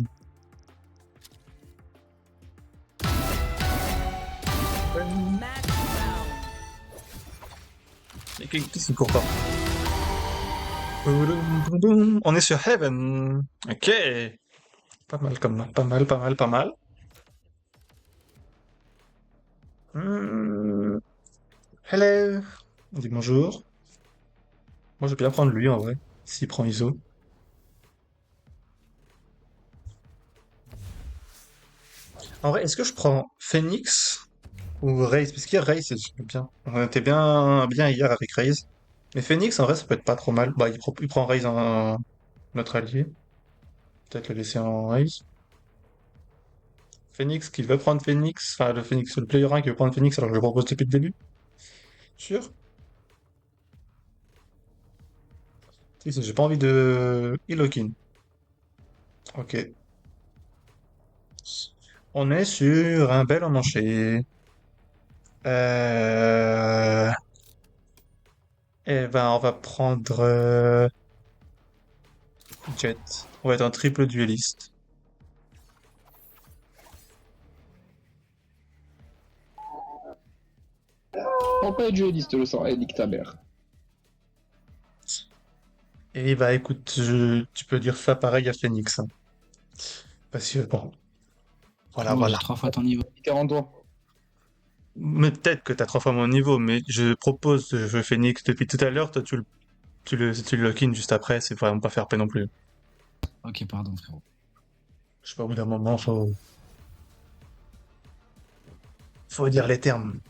Match found. Et qu'est-ce qui court pas? On est sur Heaven. Ok. Pas mal comme pas mal, pas mal, pas mal. Hello. On dit bonjour. Moi, je vais bien prendre lui en vrai. S'il prend ISO. En vrai, est-ce que je prends Phoenix ou Raze? Parce qu'hier, Raze, c'est bien. On était bien hier avec Raze. Mais Phoenix, en vrai, ça peut être pas trop mal. Bah, il prend Raze en notre allié. Peut-être le laisser en Raze. Phoenix qui veut prendre Phoenix. Enfin, le Phoenix, le player 1 qui veut prendre Phoenix, alors que je le propose depuis le début. Sûr? Si, j'ai pas envie de Ilokin. Ok. On est sur un bel emmanché. Eh ben, on va prendre Jet. On va être un triple dueliste. On peut être dueliste le sang, et nique ta mère. Et bah écoute, tu peux dire ça pareil à Phoenix, hein. Parce que bon, voilà, Oh, voilà. j'ai 3 fois ton niveau. 40 ans. Mais peut-être que t'as 3 fois mon niveau, mais je propose de jouer Phoenix depuis tout à l'heure. Toi, tu le lock-in juste après, c'est vraiment pas fair play non plus. Ok, pardon, frérot. Je sais pas, au bout d'un moment, faut dire les termes.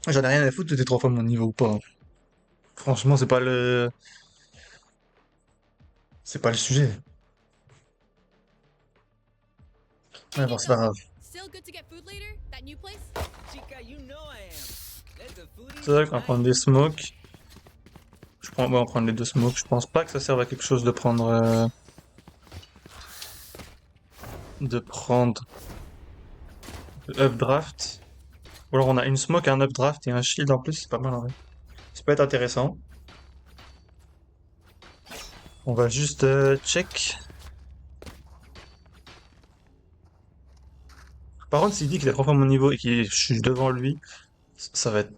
J'en ai rien à foutre de tes 3 fois mon niveau ou pas, hein. Franchement, c'est pas le sujet. Ouais, bon, c'est pas grave. Still good to get food later? That new place? Chica, you know I am. Let the foodie C'est vrai qu'on va prendre des smokes. On va prendre les 2 smokes. Je pense pas que ça serve à quelque chose de prendre updraft. Ou alors on a une smoke, un updraft et un shield en plus, c'est pas mal en vrai. Ça peut être intéressant. On va juste check. Par contre, s'il dit qu'il a 3 fois mon niveau et que je suis devant lui, ça va être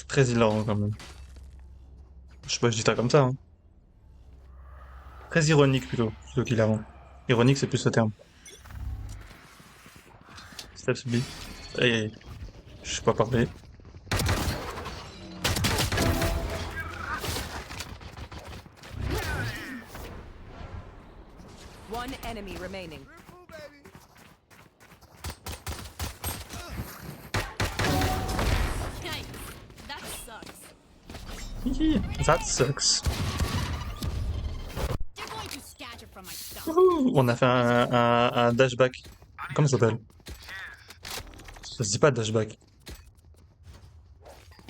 très hilarant quand même. Je sais pas, je dis ça comme ça, hein. Très ironique plutôt qu'hilarant. Ironique, c'est plus le terme. Steps B. Aïe, aïe. Je sais pas parler. One enemy remaining. Yikes. That sucks. Hihi, that sucks. They're going to scatter from my stuff. Wouhou, on a fait un dashback. Comment ça s'appelle? Ça se dit pas dashback.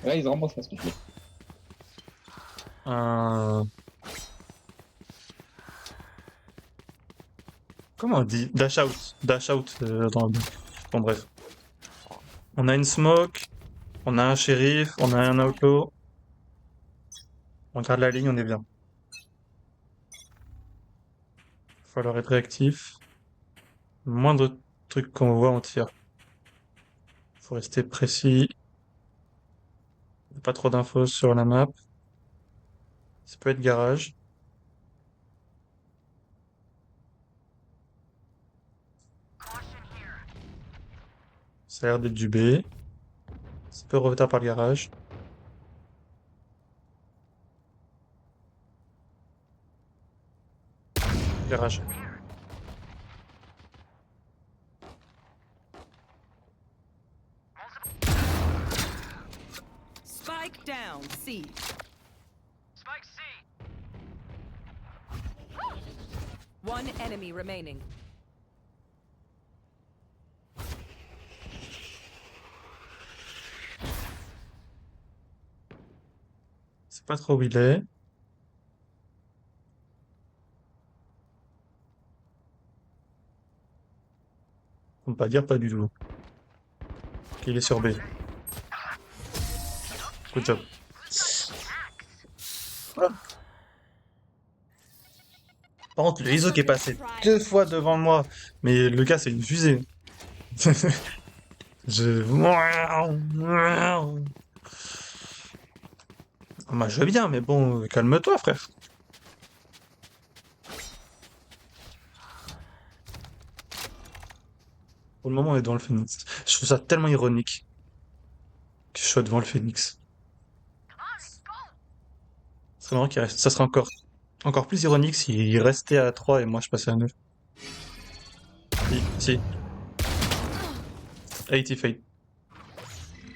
Là, ils remboursent ça, s'il te plaît. Un... Comment on dit? Dash out. Dash out dans le... Bon bref. On a une smoke. On a un shérif. On a un outlaw. On garde la ligne, on est bien. Il va falloir être réactif. Moindre truc qu'on voit, on tire. Faut rester précis. Pas trop d'infos sur la map. Ça peut être garage. Ça a l'air d'être du B. Ça peut revenir par le garage. Garage. Spike down, C. One enemy remaining. sais pas trop où il est. On peut pas dire pas du tout. Ok, il est sur B. Good job. Voilà. Par contre, le ISO qui est passé 2 fois devant moi, mais le gars c'est une fusée. Je... Moi je veux bien, mais bon, calme-toi frère. Pour le moment on est devant le Phoenix. Je trouve ça tellement ironique que je sois devant le Phoenix. C'est marrant qu'il reste. Ça serait encore plus ironique s'il restait à 3 et moi je passais à 9. Si. 80 fade.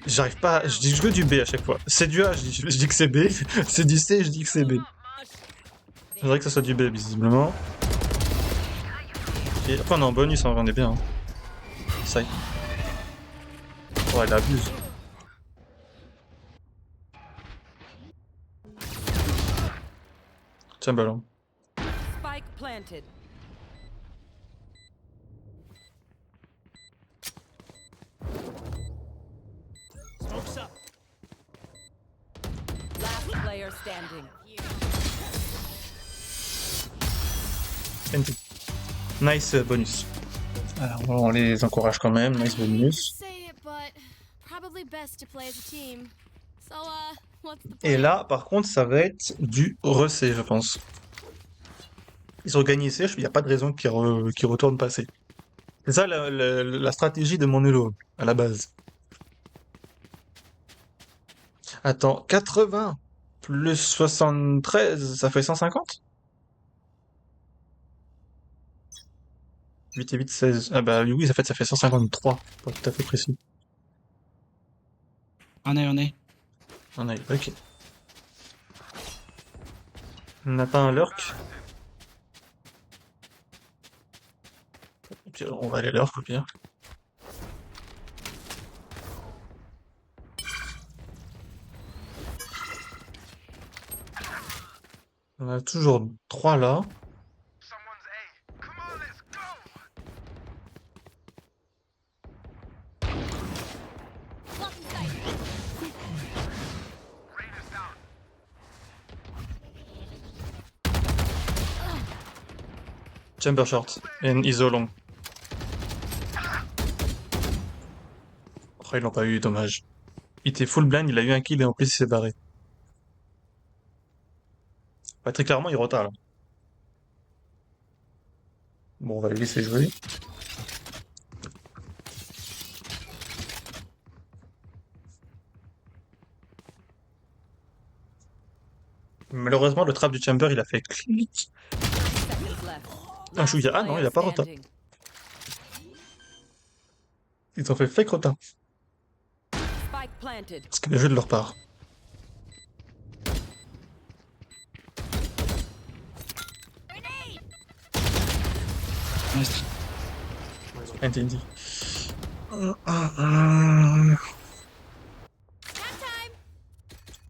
J'arrive pas, je dis que je veux du B à chaque fois. C'est du A, je dis que c'est B. C'est du C, je dis que c'est B. J'aimerais que ça soit du B, visiblement. Et après on est en bonus, on est bien. Hein. Ça y est. Oh, elle abuse. Tiens, ballon. Spike planted. Smoke's up. Last player standing. NT. Nice bonus. Alors, on les encourage quand même, nice bonus. Say it, but probably best to play as a team. So, what's the Et plan? là, par contre, ça va être du recé, je pense. Ils ont gagné C, il n'y a pas de raison qu'ils retournent passer. C'est ça la stratégie de mon Elo, à la base. Attends, 80 plus 73, ça fait 150? 8 et 8, 16. Ah bah oui, ça fait 153, pour être tout à fait précis. On est. On a, ok. On n'a pas un lurk. Puis on va aller lurk au pire. On a toujours 3 là. Chamber short and ISO long. Oh, ils l'ont pas eu, dommage. Il était full blind, il a eu un kill et en plus il s'est barré. Bah, très clairement, il retard là. Bon, on va le laisser jouer. Malheureusement, le trap du chamber, il a fait clic. 30 seconds left. Un chouïa. Ah non, il a pas retard. standing. Ils ont fait fake retard. Spike planted. C'est bien joué de leur part. Nice. Entendi.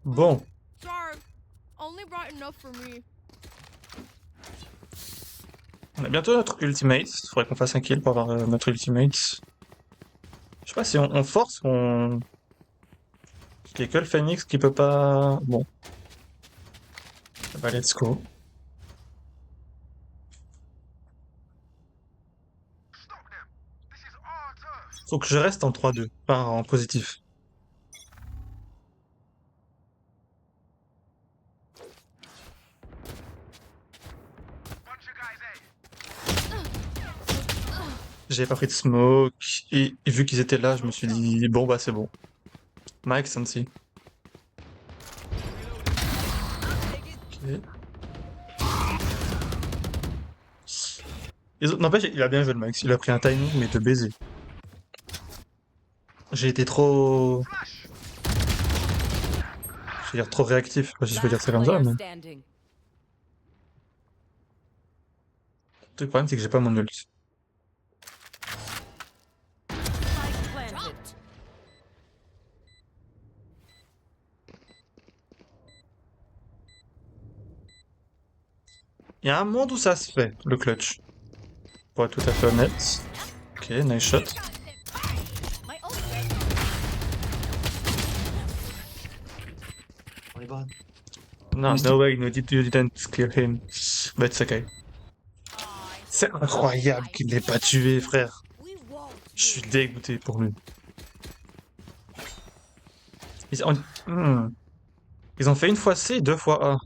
Bon. Sorry, only brought enough for me. On a bientôt notre ultimate. Il faudrait qu'on fasse un kill pour avoir notre ultimate. Je sais pas si on force ou on... Il y a que le Phoenix qui peut pas... Bon. Bah, let's go. Faut que je reste en 3-2, pas en positif. J'avais pas pris de smoke, et vu qu'ils étaient là, je me suis dit, bon bah c'est bon. Mike, Sensi. Ok. N'empêche, il a bien joué le Max, il a pris un timing, mais de baiser. J'ai été trop... Je veux dire trop réactif, je sais pas si je peux dire ça comme ça, mais... Standing. Le problème c'est que j'ai pas mon ult. Spike planted. Il y a un monde où ça se fait, le clutch. Pour être tout à fait honnête. Ok, nice shot. My ult ready. On est bon. No, no way, no, you didn't kill him. But it's okay. C'est incroyable qu'il l'ait pas tué, frère. We won't. Je suis dégoûté pour lui. Ils ont fait une fois C, deux fois A.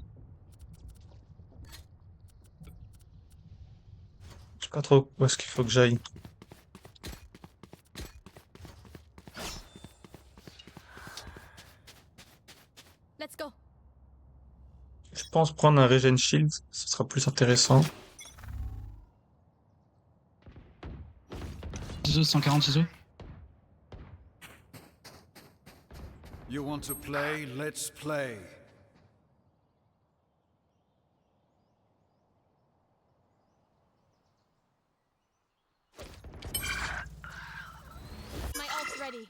Je sais pas trop où est-ce qu'il faut que j'aille. Let's go. Je pense prendre un Regen Shield, ce sera plus intéressant. Ciseaux, 140 ciseaux. You want to play? Let's play. My ult's ready.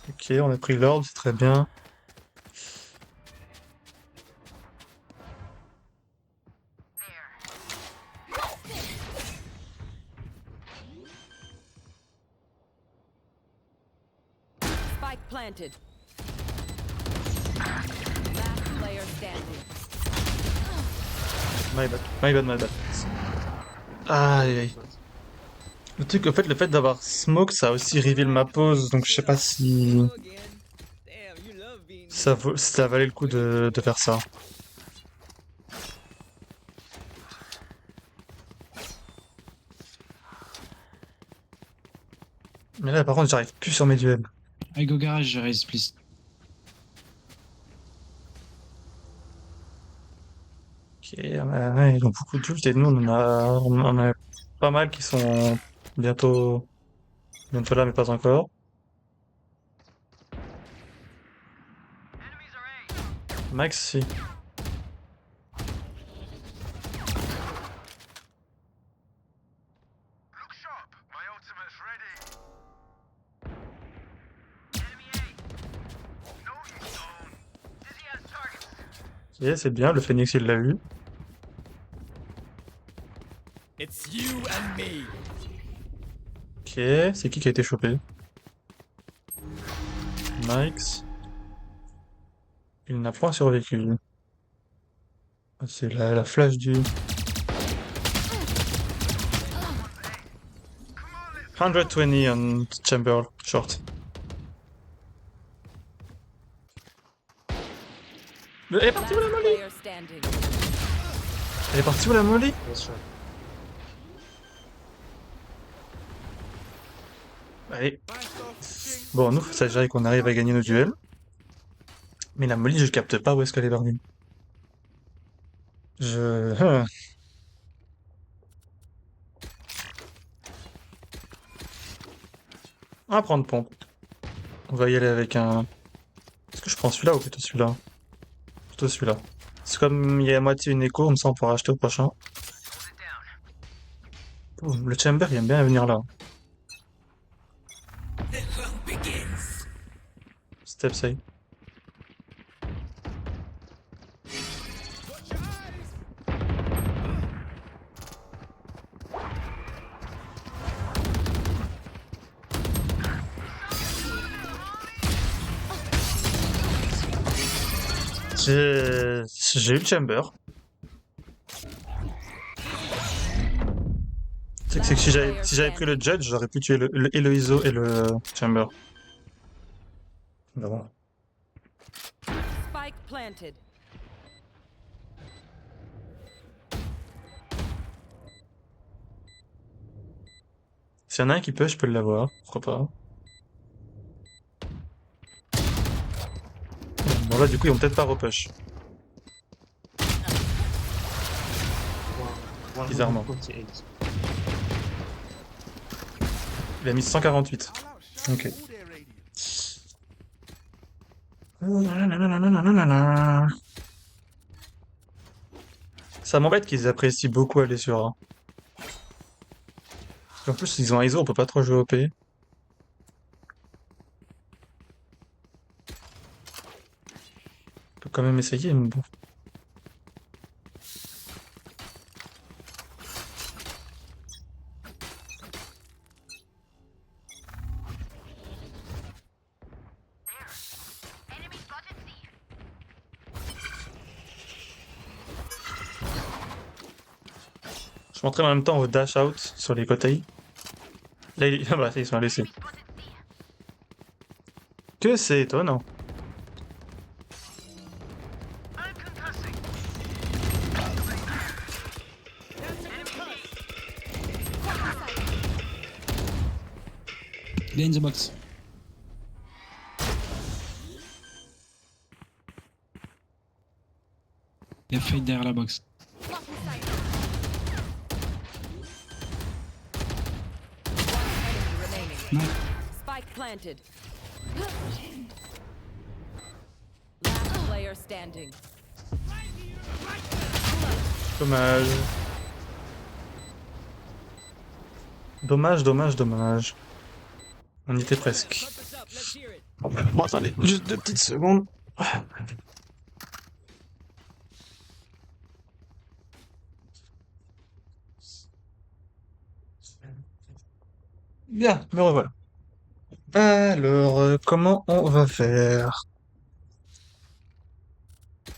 Ok, on a pris l'ordre, c'est très bien. Spike planted. Last player standing. My bad, my bad, my bad. Aïe, aïe. Le truc, en fait, le fait d'avoir smoke, ça a aussi reveal ma pause, donc je sais pas si ça valait le coup de faire ça. Mais là, par contre, j'arrive plus sur mes duels. I go garage, raise, please. Ok, ouais, ils ont beaucoup de ults et nous, on a pas mal qui sont bientôt là, mais pas encore. Maxi. Ok, c'est bien, le Phoenix il l'a eu. It's you and me. Ok, c'est qui a été chopé? Mike's. Il n'a point survécu. Ah, c'est la flash du... 120 on chamber short. Elle est partie où la Last molly? player standing. Elle est partie où la molly? Allez. Bon, nous, ça s'agirait qu'on arrive à gagner nos duels. Mais la molly, je capte pas où est-ce qu'elle est partie. On va prendre pompe. On va y aller avec un... Est-ce que je prends celui-là ou plutôt celui-là? Plutôt celui-là. C'est comme il y a à moitié une écho, comme ça on pourra acheter au prochain. Boum, le chamber il aime bien venir là. Step save. J'ai eu le chamber. C'est que si j'avais pris le judge, j'aurais pu tuer et le ISO et le chamber. Mais bon. Spike planted. S'il y en a un qui peut, je peux l'avoir. Pourquoi pas. Bon là du coup ils vont peut-être pas repush. Bizarrement. Il a mis 148. Ok. Ça m'embête qu'ils apprécient beaucoup aller sur A. En plus ils ont un ISO, on peut pas trop jouer au P. On peut quand même essayer, mais bon. m'entraîne en même temps au dash out sur les côtés. Là, ah bah, ils sont laissés. Que c'est étonnant. Il est in the box. Il y a Fade derrière la box. Remaining. Non. Spike planted. Last player standing. Dommage. Dommage. On y était presque. Bon, attendez, juste 2 petites secondes. Bien, me revoilà. Alors, comment on va faire?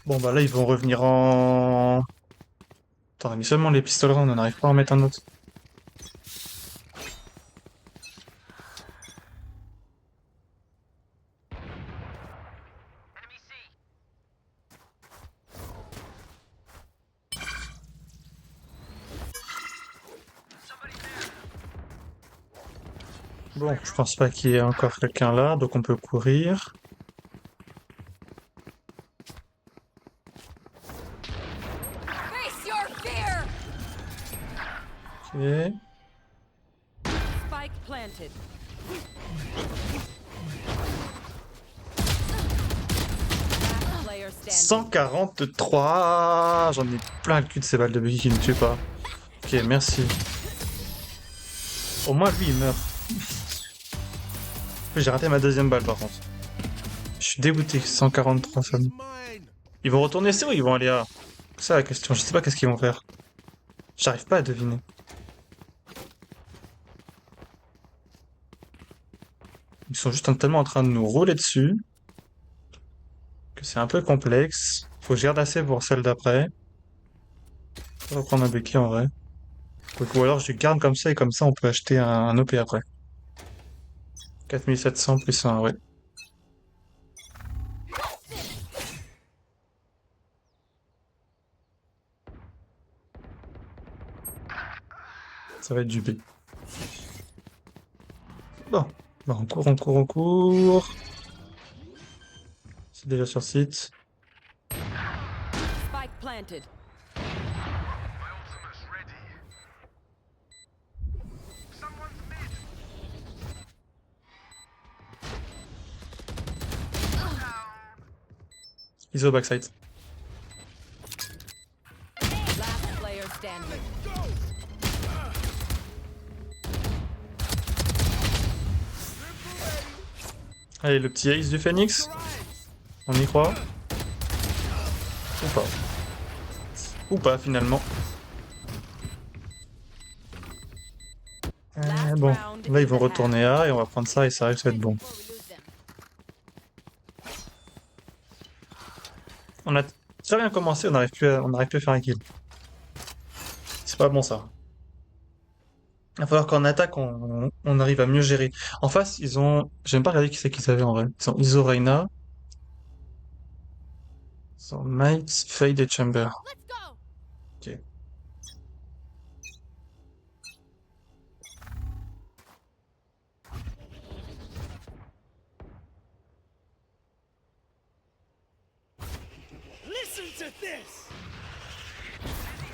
Bon, bah là, ils vont revenir en... Attends, on a mis seulement les pistolets, on n'en arrive pas à en mettre un autre. Bon, je pense pas qu'il y ait encore quelqu'un là, donc on peut courir. Face your fear! Ok. Spike planted. Last player standing. 143. J'en ai plein le cul de ces balles de buggy qui ne tuent pas. Ok, merci. Au moins, lui, il meurt. J'ai raté ma deuxième balle, par contre. Je suis dégoûté, 143 femmes. Ils vont retourner C ou ils vont aller A? C'est ça la question, je sais pas qu'est-ce qu'ils vont faire. J'arrive pas à deviner. Ils sont juste tellement en train de nous rouler dessus que c'est un peu complexe. Faut que je garde assez pour celle d'après. Je vais reprendre un Becky en vrai. Ou alors je garde comme ça et comme ça on peut acheter un OP après. 4700 plus 1, ouais. Ça va être du B. Bon, bah, on court. C'est déjà sur site. Spike planted. Ils sont au backside. Last player standing. Allez, le petit ace du Phoenix. On y croit. Ou pas. Ou pas, finalement. Bon, là ils vont retourner A et on va prendre ça et ça risque d'être bon. On a très bien commencé, on n'arrive plus à faire un kill. C'est pas bon ça. Il va falloir qu'en attaque on arrive à mieux gérer. En face, ils ont... J'aime pas regarder qui c'est qu'ils avaient en vrai. Ils ont Iso Reina. Ils ont Might, Fade et Chamber. Ok.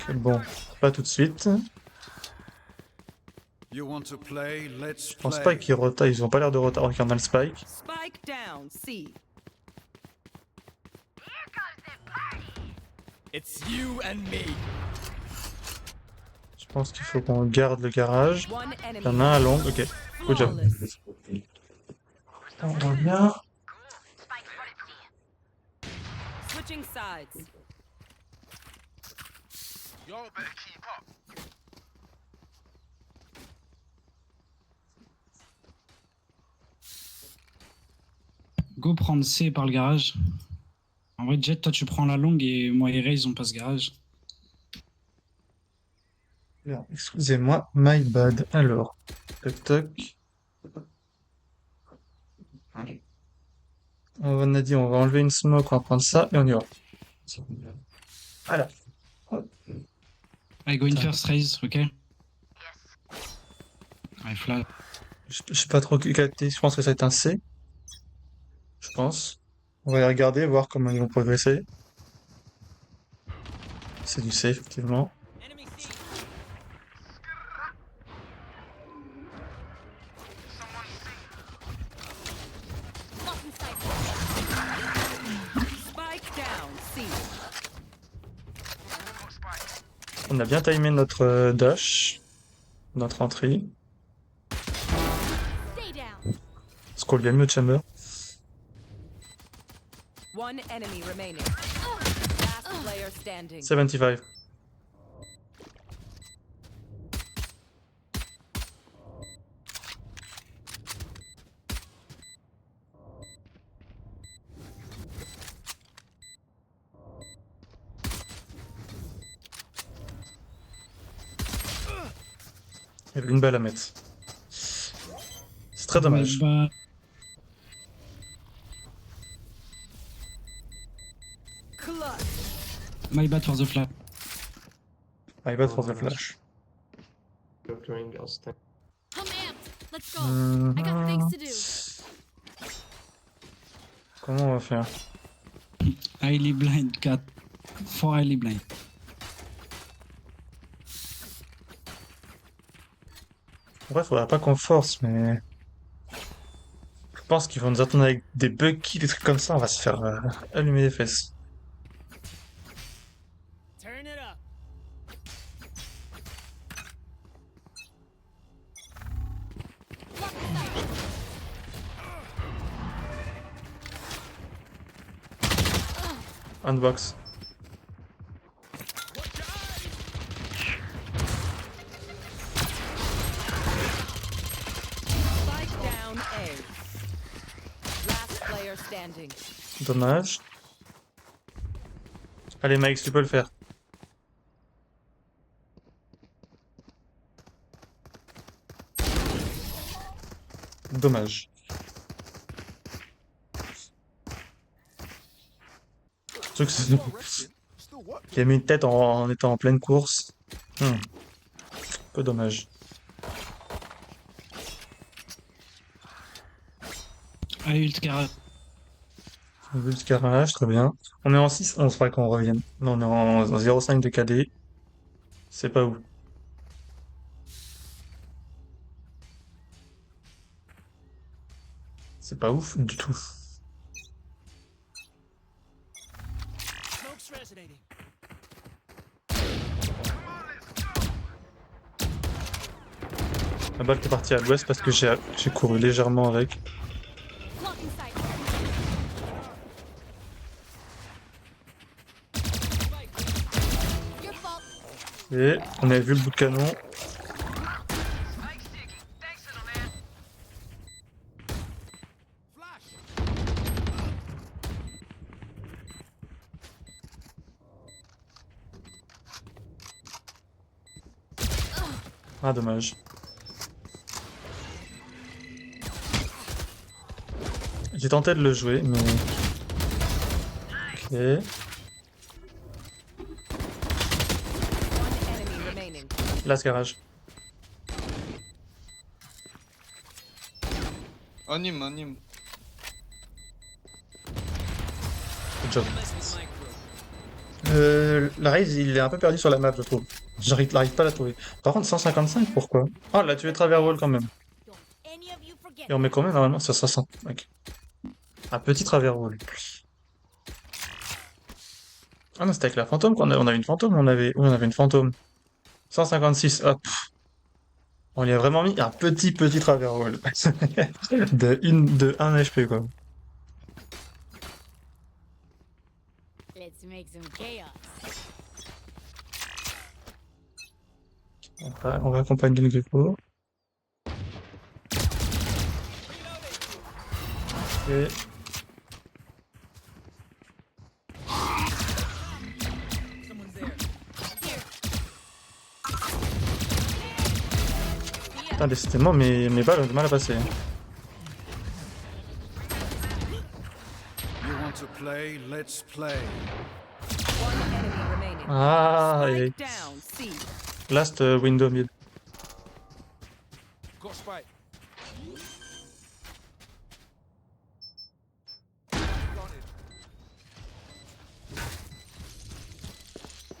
Ok, bon, pas tout de suite. You want to play? Let's Je pense play. pas qu'ils rota, ils ont pas l'air de rota. Ok, on a le spike. Spike down. C. It's you and me. Je pense qu'il faut qu'on garde le garage. One Il y enemy. en a un à long, ok. Good job. Flawless. On revient. Switching sides. Go prendre C par le garage. En vrai, Jet, toi tu prends la longue et moi et Raze on passe garage. Alors, excusez-moi, my bad. Alors, toc toc. On a dit on va enlever une smoke, on va prendre ça et on y va. Voilà. I go in first raise, ok? I fly. Je sais pas trop capté, je pense que ça va être un C. Je pense. On va les regarder, voir comment ils vont progresser. C'est du C, effectivement. Spike down, C. On a bien timé notre dash, notre entrée. Stay down. Scroll bien mieux chamber. One enemy remaining. Last player standing. 75. Il y avait une balle à mettre. C'est très dommage. Bah, Clutch. my bad for the flat. My bad for the flash. I'm amped. Let's go. I got things to do. Comment on va faire? Highly blind, cat. For highly blind. Bref, faudra pas qu'on force, mais... Je pense qu'ils vont nous attendre avec des bucky, des trucs comme ça, on va se faire allumer les fesses. Turn it up. Unbox. Spike down A. Last player standing. Dommage. Allez Mike, tu peux le faire. Dommage. Surtout que c'est- Il a mis une tête en étant en pleine course. Peu dommage. I ult carré. On veut le carrelage, très bien. On est en 6-11, faudrait qu'on revienne. Non, on est en 0,5 de KD. C'est pas où. C'est pas ouf du tout. Smoke's resonating. La balle est partie à l'ouest parce que j'ai couru légèrement avec. Blocking sight. Your fault. Et on avait vu le bout de canon. Ah, dommage. J'ai tenté de le jouer, mais... Ok. One enemy remaining. Last garage. On him. Good job. La raise, il est un peu perdu sur la map, je trouve. J'arrive pas à la trouver. Par contre, 155, pourquoi? Oh, là, tu es travers wall quand même. Et on met combien normalement? Ça 60. Ok. Un petit travers wall. Ah non, c'était avec la fantôme qu'on avait. On avait une fantôme, on avait. Oui, on avait une fantôme. 156, hop. On lui a vraiment mis un petit travers wall. de 1 HP, quoi. Let's make some chaos. On va accompagner le Gecko. Et... Someone's there. Putain, décidément, mes balles ont du mal à passer. You want to play? Let's play. One enemy remaining. Ah, et Spike down. C. last window mid. Got spike.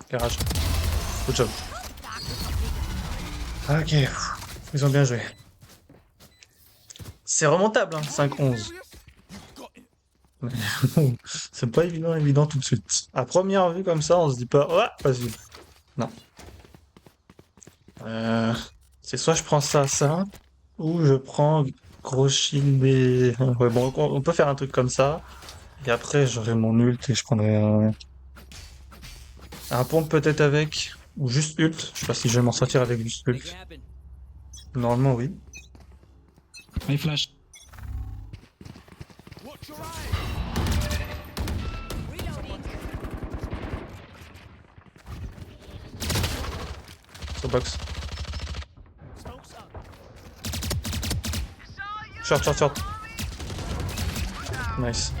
Garage. Good job. Ok, ils ont bien joué. C'est remontable, hein, 5-11. C'est pas évident tout de suite. À première vue comme ça, on se dit pas, ouais, facile. Non. C'est soit je prends ça, ou je prends gros shield et... Ouais, bon, on peut faire un truc comme ça. Et après, j'aurai mon ult et je prendrai un pompe peut-être avec, ou juste ult. Je sais pas si je vais m'en sortir avec juste ult. Normalement, oui. I flash. Watch your eyes. So box. Short. Nice.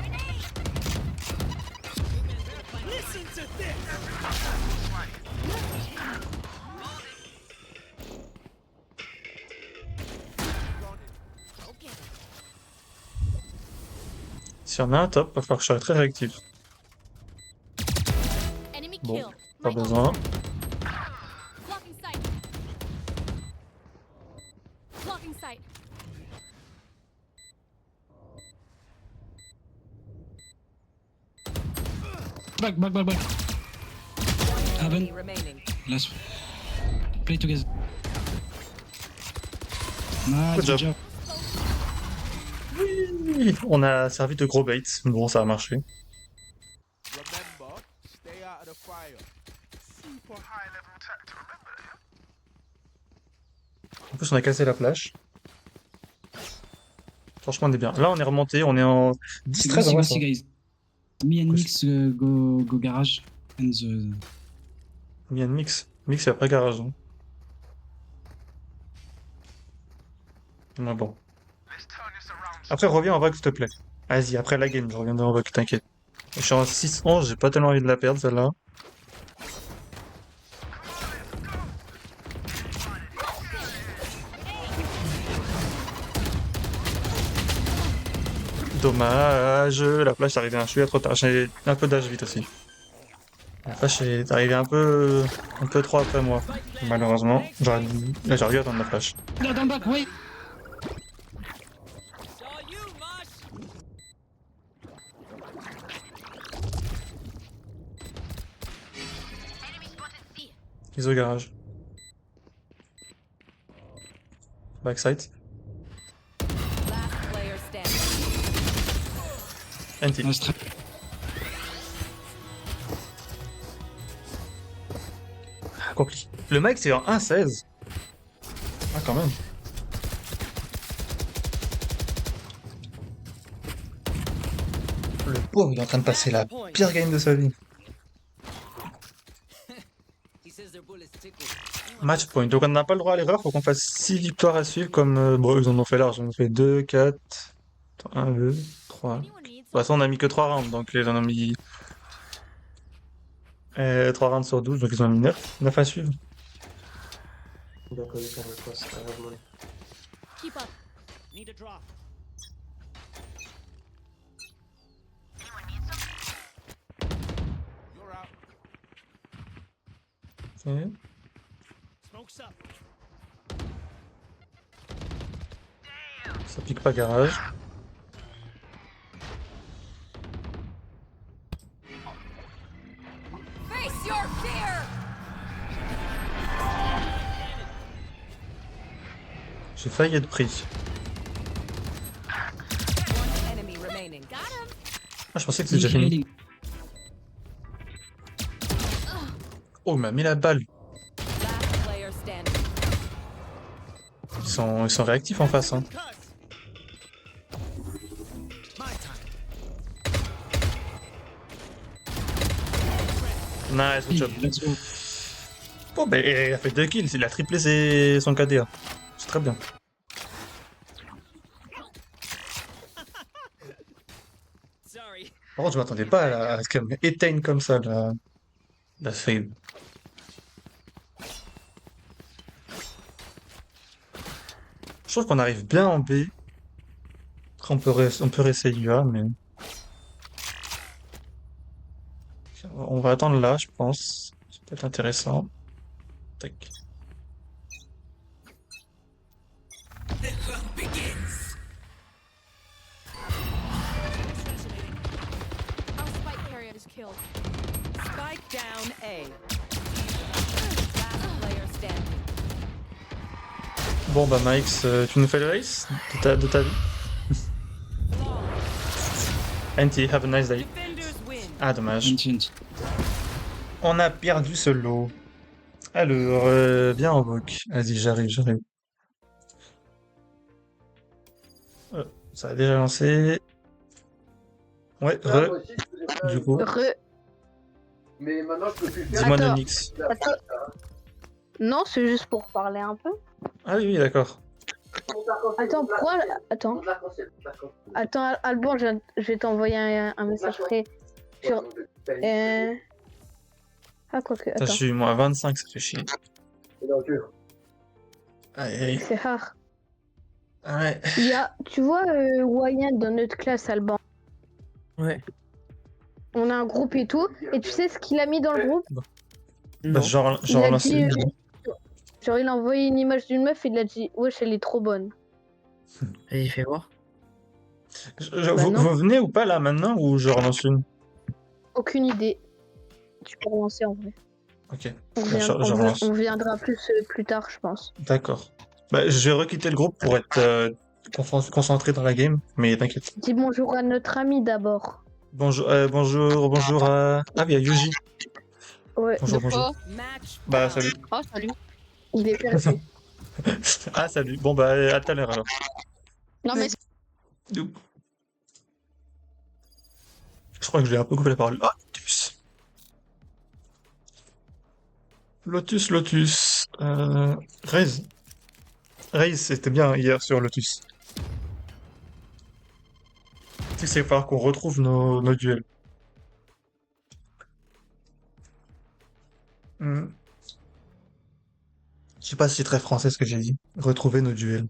Si on a un top, va falloir que je sois très réactif. Bon, pas besoin. Blocking sight. Blocking sight. Back. Haven. Enemy remaining. Let's play together. Nice, Good job. Oui, on a servi de gros bait. Bon, ça a marché. Remember, stay out of the fire. Super high level tech to remember. En plus, on a cassé la flash. Franchement, on est bien. Là, on est remonté. On est en 10-13 en Voici, guys. Me and Mix go garage. And the... Il y a une mix. Mix, c'est après garage. Hein. Mais bon. Après, reviens en vogue, s'il te plaît. Vas-y, après la game, je reviendrai en vogue, t'inquiète. Je suis en 6-11, j'ai pas tellement envie de la perdre, celle-là. Dommage, la flash est arrivée un chouïa trop tard. J'ai un peu d'âge vite aussi. La flash est arrivée un peu trop après moi. Malheureusement, j'aurais dû attendre la flash. Là, dans le back, oui. Ils au garage. Backside. Last player standing. NT. Nice trap. Accompli. Le mec c'est en 1-16. Ah quand même. Le pauvre il est en train de passer la pire game de sa vie. Match point. Donc on n'a pas le droit à l'erreur, faut qu'on fasse 6 victoires à suivre comme... bon ils en ont fait large, ils en ont fait 2, 4... 1, 2, 3... De toute façon on a mis que 3 rounds, donc ils en ont mis... 3 rounds sur 12, donc ils en ont mis 9 à suivre. Keep up. Need a drop. You're out. Ok. Smoke's up. Ça pique pas garage. Face your fear. J'ai failli être pris. One enemy remaining. Got him. Ah je pensais que c'était déjà fini. Oh il m'a mis la balle. Last player standing. Ils sont réactifs en face. Hein. Nice, good job. Let's go. Bon, ben, il a fait 2 kills, il a triplé son KDA. C'est très bien. Par contre, je m'attendais pas à ce qu'elle m'éteigne comme ça, la fade. Je trouve qu'on arrive bien en B. Après, on peut réessayer A, mais... On va attendre là, je pense. Ça peut être intéressant. Tac. Our spike carrier is killed. Spike down A. Last player standing. Bon bah Mike, tu nous fais le race de ta vie? Anti, have a nice day. Defenders win. Ah dommage. Inti. On a perdu ce lot. Alors, viens en boc. Vas-y, j'arrive. Ça a déjà lancé. Ouais, Là, moi aussi, je faisais pas du coup. Mais maintenant, je peux plus faire. Dis-moi Attends. Nonix. Attends. Non, c'est juste pour parler un peu. Ah oui, d'accord. Attends, pourquoi... Attends, Alban, je vais t'envoyer un message près. Sur... Ah, quoique, Putain, je attends. suis moi à 25, ça fait chier. Aïe. C'est rare. Ouais. Il y a... Tu vois, Wyan dans notre classe, Alban. Ouais. On a un groupe et tout. Et tu sais ce qu'il a mis dans le groupe? Non. Genre Il a lancé dit... une. Genre, il a envoyé une image d'une meuf et il a dit « Wesh, elle est trop bonne. Vas-y, fais voir. Vous, non. vous venez ou pas là maintenant ou je relance une? » Aucune idée. Tu peux relancer en vrai. Ok. On, Bah, je relance. on viendra plus tard, je pense. D'accord. Bah, je vais requitter le groupe pour être concentré dans la game, mais t'inquiète. Dis bonjour à notre ami d'abord. Bonjour à... Ah, il y a Yuji. Ouais. Bonjour. Match. Bah, salut. Oh, salut. Il est perdu. Ah, salut. Bon, bah, à tout à l'heure alors. Non, mais Je crois que j'ai un peu coupé la parole. Ah, Lotus. Raze. Raze, c'était bien hier sur Lotus. Tu sais que c'est falloir qu'on retrouve nos duels. Je sais pas si c'est très français ce que j'ai dit. Retrouver nos duels.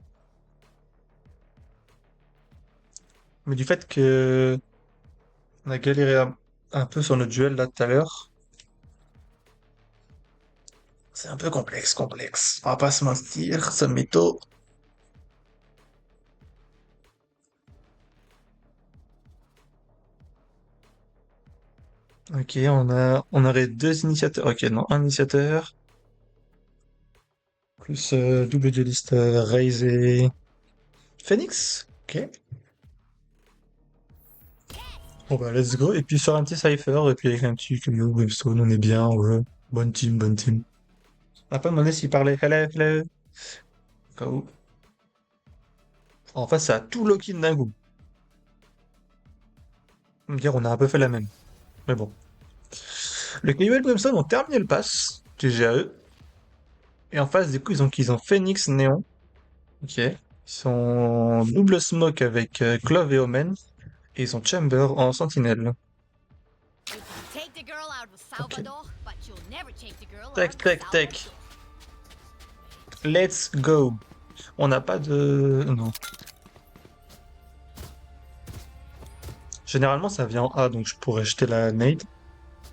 Mais du fait que on a galéré un peu sur notre duel là tout à l'heure, c'est un peu complexe. On va pas se mentir, ce métaux. Ok, on aurait deux initiateurs. Ok, non, un initiateur. Plus double dueliste Raze et Phoenix. Ok. Bon bah let's go. Et puis sur un petit Cypher, et puis avec un petit Yo Webstone, on est bien, ouais. Bonne team. On n'a pas demandé s'il parlait hello. Au cas où. En face, ça a tout lock-in d'un coup. On va dire, on a un peu fait la même. Mais bon. Le KO et le Webstone ont terminé le pass. GG à eux. Et en face, du coup, ils ont Phoenix, Néon. Ok. Ils sont double smoke avec Clove et Omen. Et ils ont Chamber en sentinelle. Ok. Tac. Let's go. On n'a pas de... Non. Généralement, ça vient en A, donc je pourrais jeter la nade.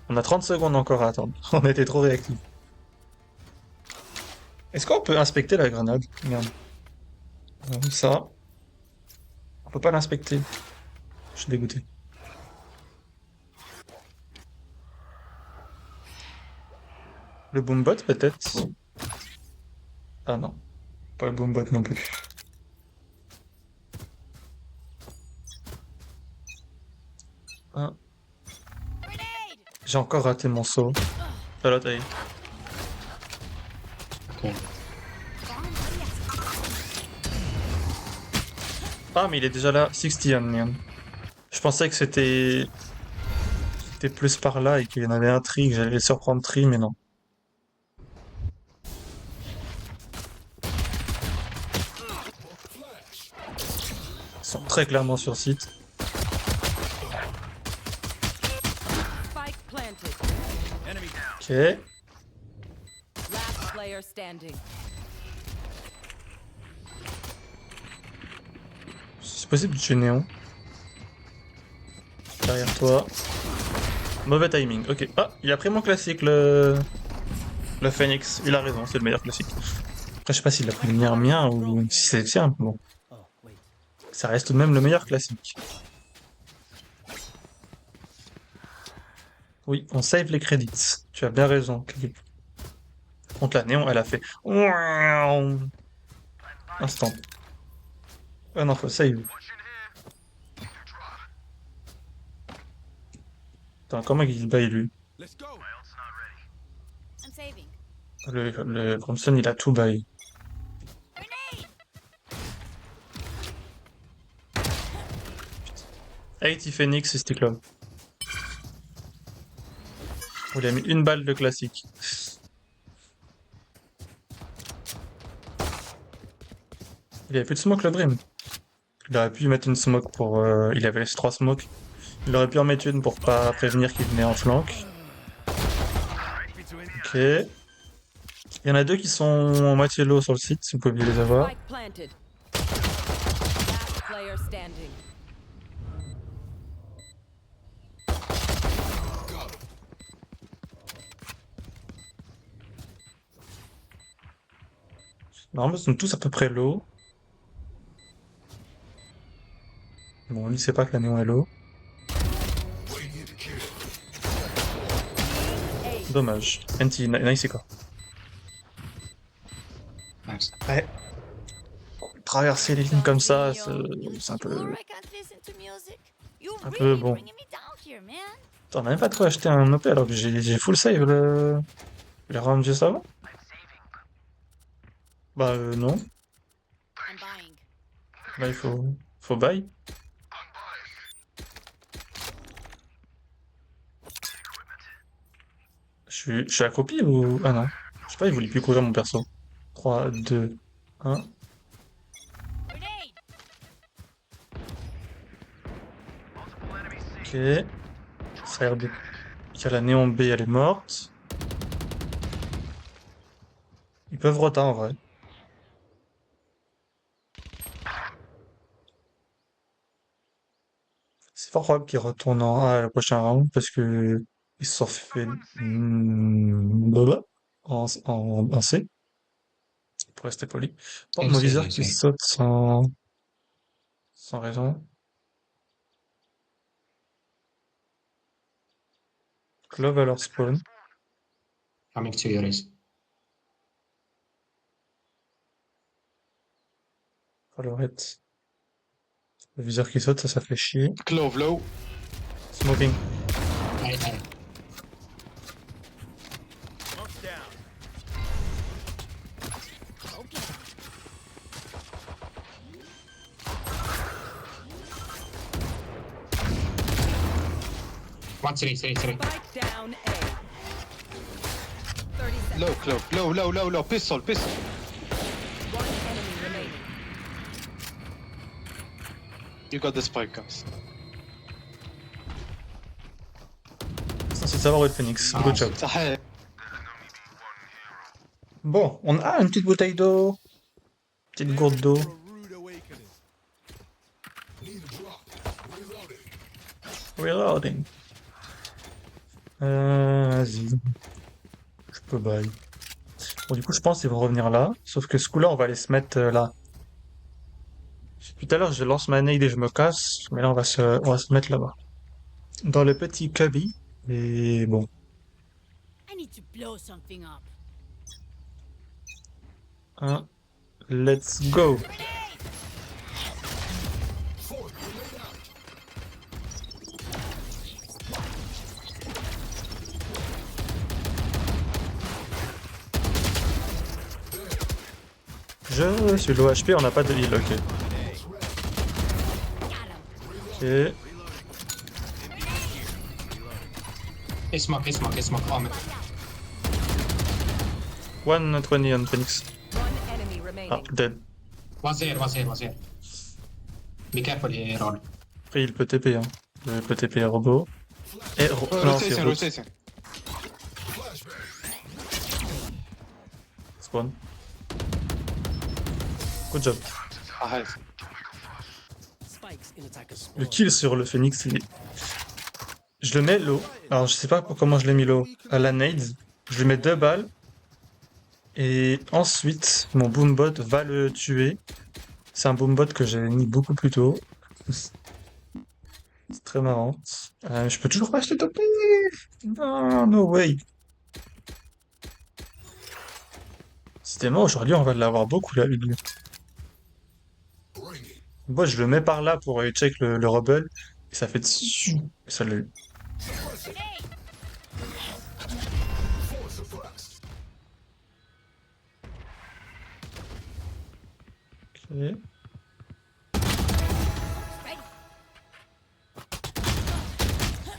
On a 30 secondes encore à attendre. On était trop réactifs. Est-ce qu'on peut inspecter la grenade? Merde. Ça. On peut pas l'inspecter. Je suis dégoûté. Le boombot peut-être? Ah non. Pas le boombot non plus. Ah. J'ai encore raté mon saut. Ah là, t'as eu. Ah, mais il est déjà là. 60 merde. Je pensais que c'était plus par là et qu'il y en avait un tri, que j'allais le surprendre tri, mais non. sont très clairement sur site. Spike planted. Ok. Last player standing. C'est possible de tuer Néon. Derrière toi. Mauvais timing, ok. Ah, il a pris mon classique, le Phoenix. Il a raison, c'est le meilleur classique. Après, je sais pas s'il a pris le mien ou si c'est le sien. Bon. Ça reste tout de même le meilleur classique. Oui, on save les crédits. Tu as bien raison, Kelly. Contre la Néon, elle a fait... Instant. Ah non, faut save. Attends, comment il baille lui? Let's go. I'm saving. Le Bronson, il a tout bail. 80 Phoenix et Stick Love. On lui a mis une balle de classique. Il avait plus de smoke le Brim. Il aurait pu mettre une smoke pour... il avait laissé 3 smokes. Il aurait pu en mettre une pour pas prévenir qu'il venait en flanc. Ok. Il y en a 2 qui sont en moitié low sur le site, si vous pouvez les avoir. Spike planted. Last player standing. Normalement, ils sont tous à peu près low. Bon, lui, sait pas que la néon est low. Dommage. NT, nice quoi. Ouais. Traverser les lignes comme ça, c'est un peu... Un peu bon. T'en as même pas trop acheté un OP alors que j'ai full save le round juste avant. Bah non. Là il faut buy. Je suis accroupi ou... Ah non. Je sais pas, il voulait plus courir mon perso. 3, 2, 1. Ok. Ça a l'air de... Il y a la néon B, elle est morte. Ils peuvent rota en vrai. C'est fort probable qu'ils retournent en A le prochain round parce que ils se sont fait en C. Pour rester poli. Oh, mon viseur qui saute sans raison. Clove à leur spawn. Coming to your race. Colorette. Le viseur qui saute, ça fait chier. Clove low. Smoking. Aye, aye. Smoke's down. One, three. Spike down A. 30 seconds. Low, clove. Low. Pistol. One enemy remaining. You got the spike, guys. C'est censé savoir où est le Phoenix. Good job. صحيح. Bon, on a une petite bouteille d'eau. Petite gourde d'eau. For a rude awakening. Reloading. Vas-y. Je peux buy. Bon, du coup, je pense qu'ils vont revenir là. Sauf que ce coup-là, on va aller se mettre là. Tout à l'heure, je lance ma nade et je me casse. Mais là, on va se mettre là-bas. Dans le petit cubby. Et bon. I need to blow something up. Let's go. Je suis low HP, on n'a pas de heal, ok. Ok. اسمك آمن. 120 on Phoenix. One enemy Ah, remaining. dead. Was here. Be careful, roll. Après, il peut TP, hein. Il peut TP robot. Et non, c'est Rotation, robot. rotation. Spawn. Good job. Ah, ouais. Le kill sur le Phoenix, je le mets low. Alors, je sais pas comment je l'ai mis low. À la nade, je lui mets 2 balles. Et ensuite, mon boombot va le tuer. C'est un boombot que j'ai mis beaucoup plus tôt. C'est très marrant. Je peux toujours pas acheter top. Non, no way. Décidément, aujourd'hui, on va l'avoir beaucoup, la Hugle. Moi, je le mets par là pour check le rebel. Et ça fait dessus. Et ça l'a eu. Ok.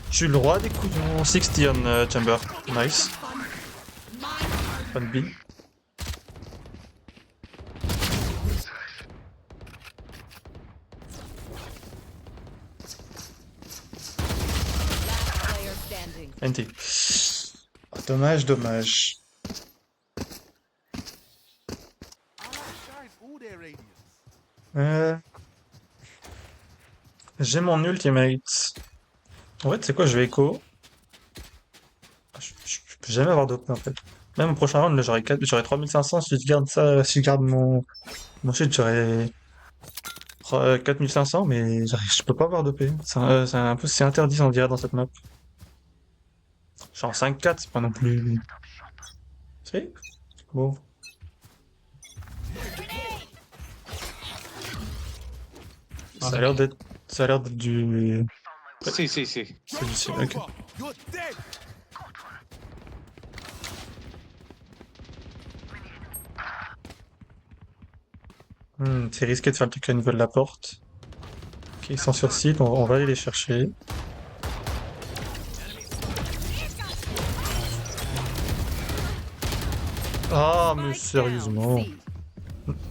Je suis le roi des couillons. 60 on chamber. Nice. Bonne bille. Player standing. NT. Ah, dommage, dommage. Shine all their radiance. J'ai mon ultimate. En fait, c'est quoi? Je vais écho. Je peux jamais avoir d'OP en fait. Même au prochain round, là, j'aurai 3500. Si je garde ça, si je garde mon shield, j'aurai 4500, mais je peux pas avoir d'OP. C'est un peu, c'est interdit, on dirait, dans cette map. Genre 5-4, c'est pas non plus. C'est bon. Ça a l'air d'être du. Si. C'est du ciel, ok. You're dead. C'est risqué de faire le truc à niveau de la porte. Ok, ils sont sur site, on va aller les chercher. Ah, mais Spike sérieusement. down, C.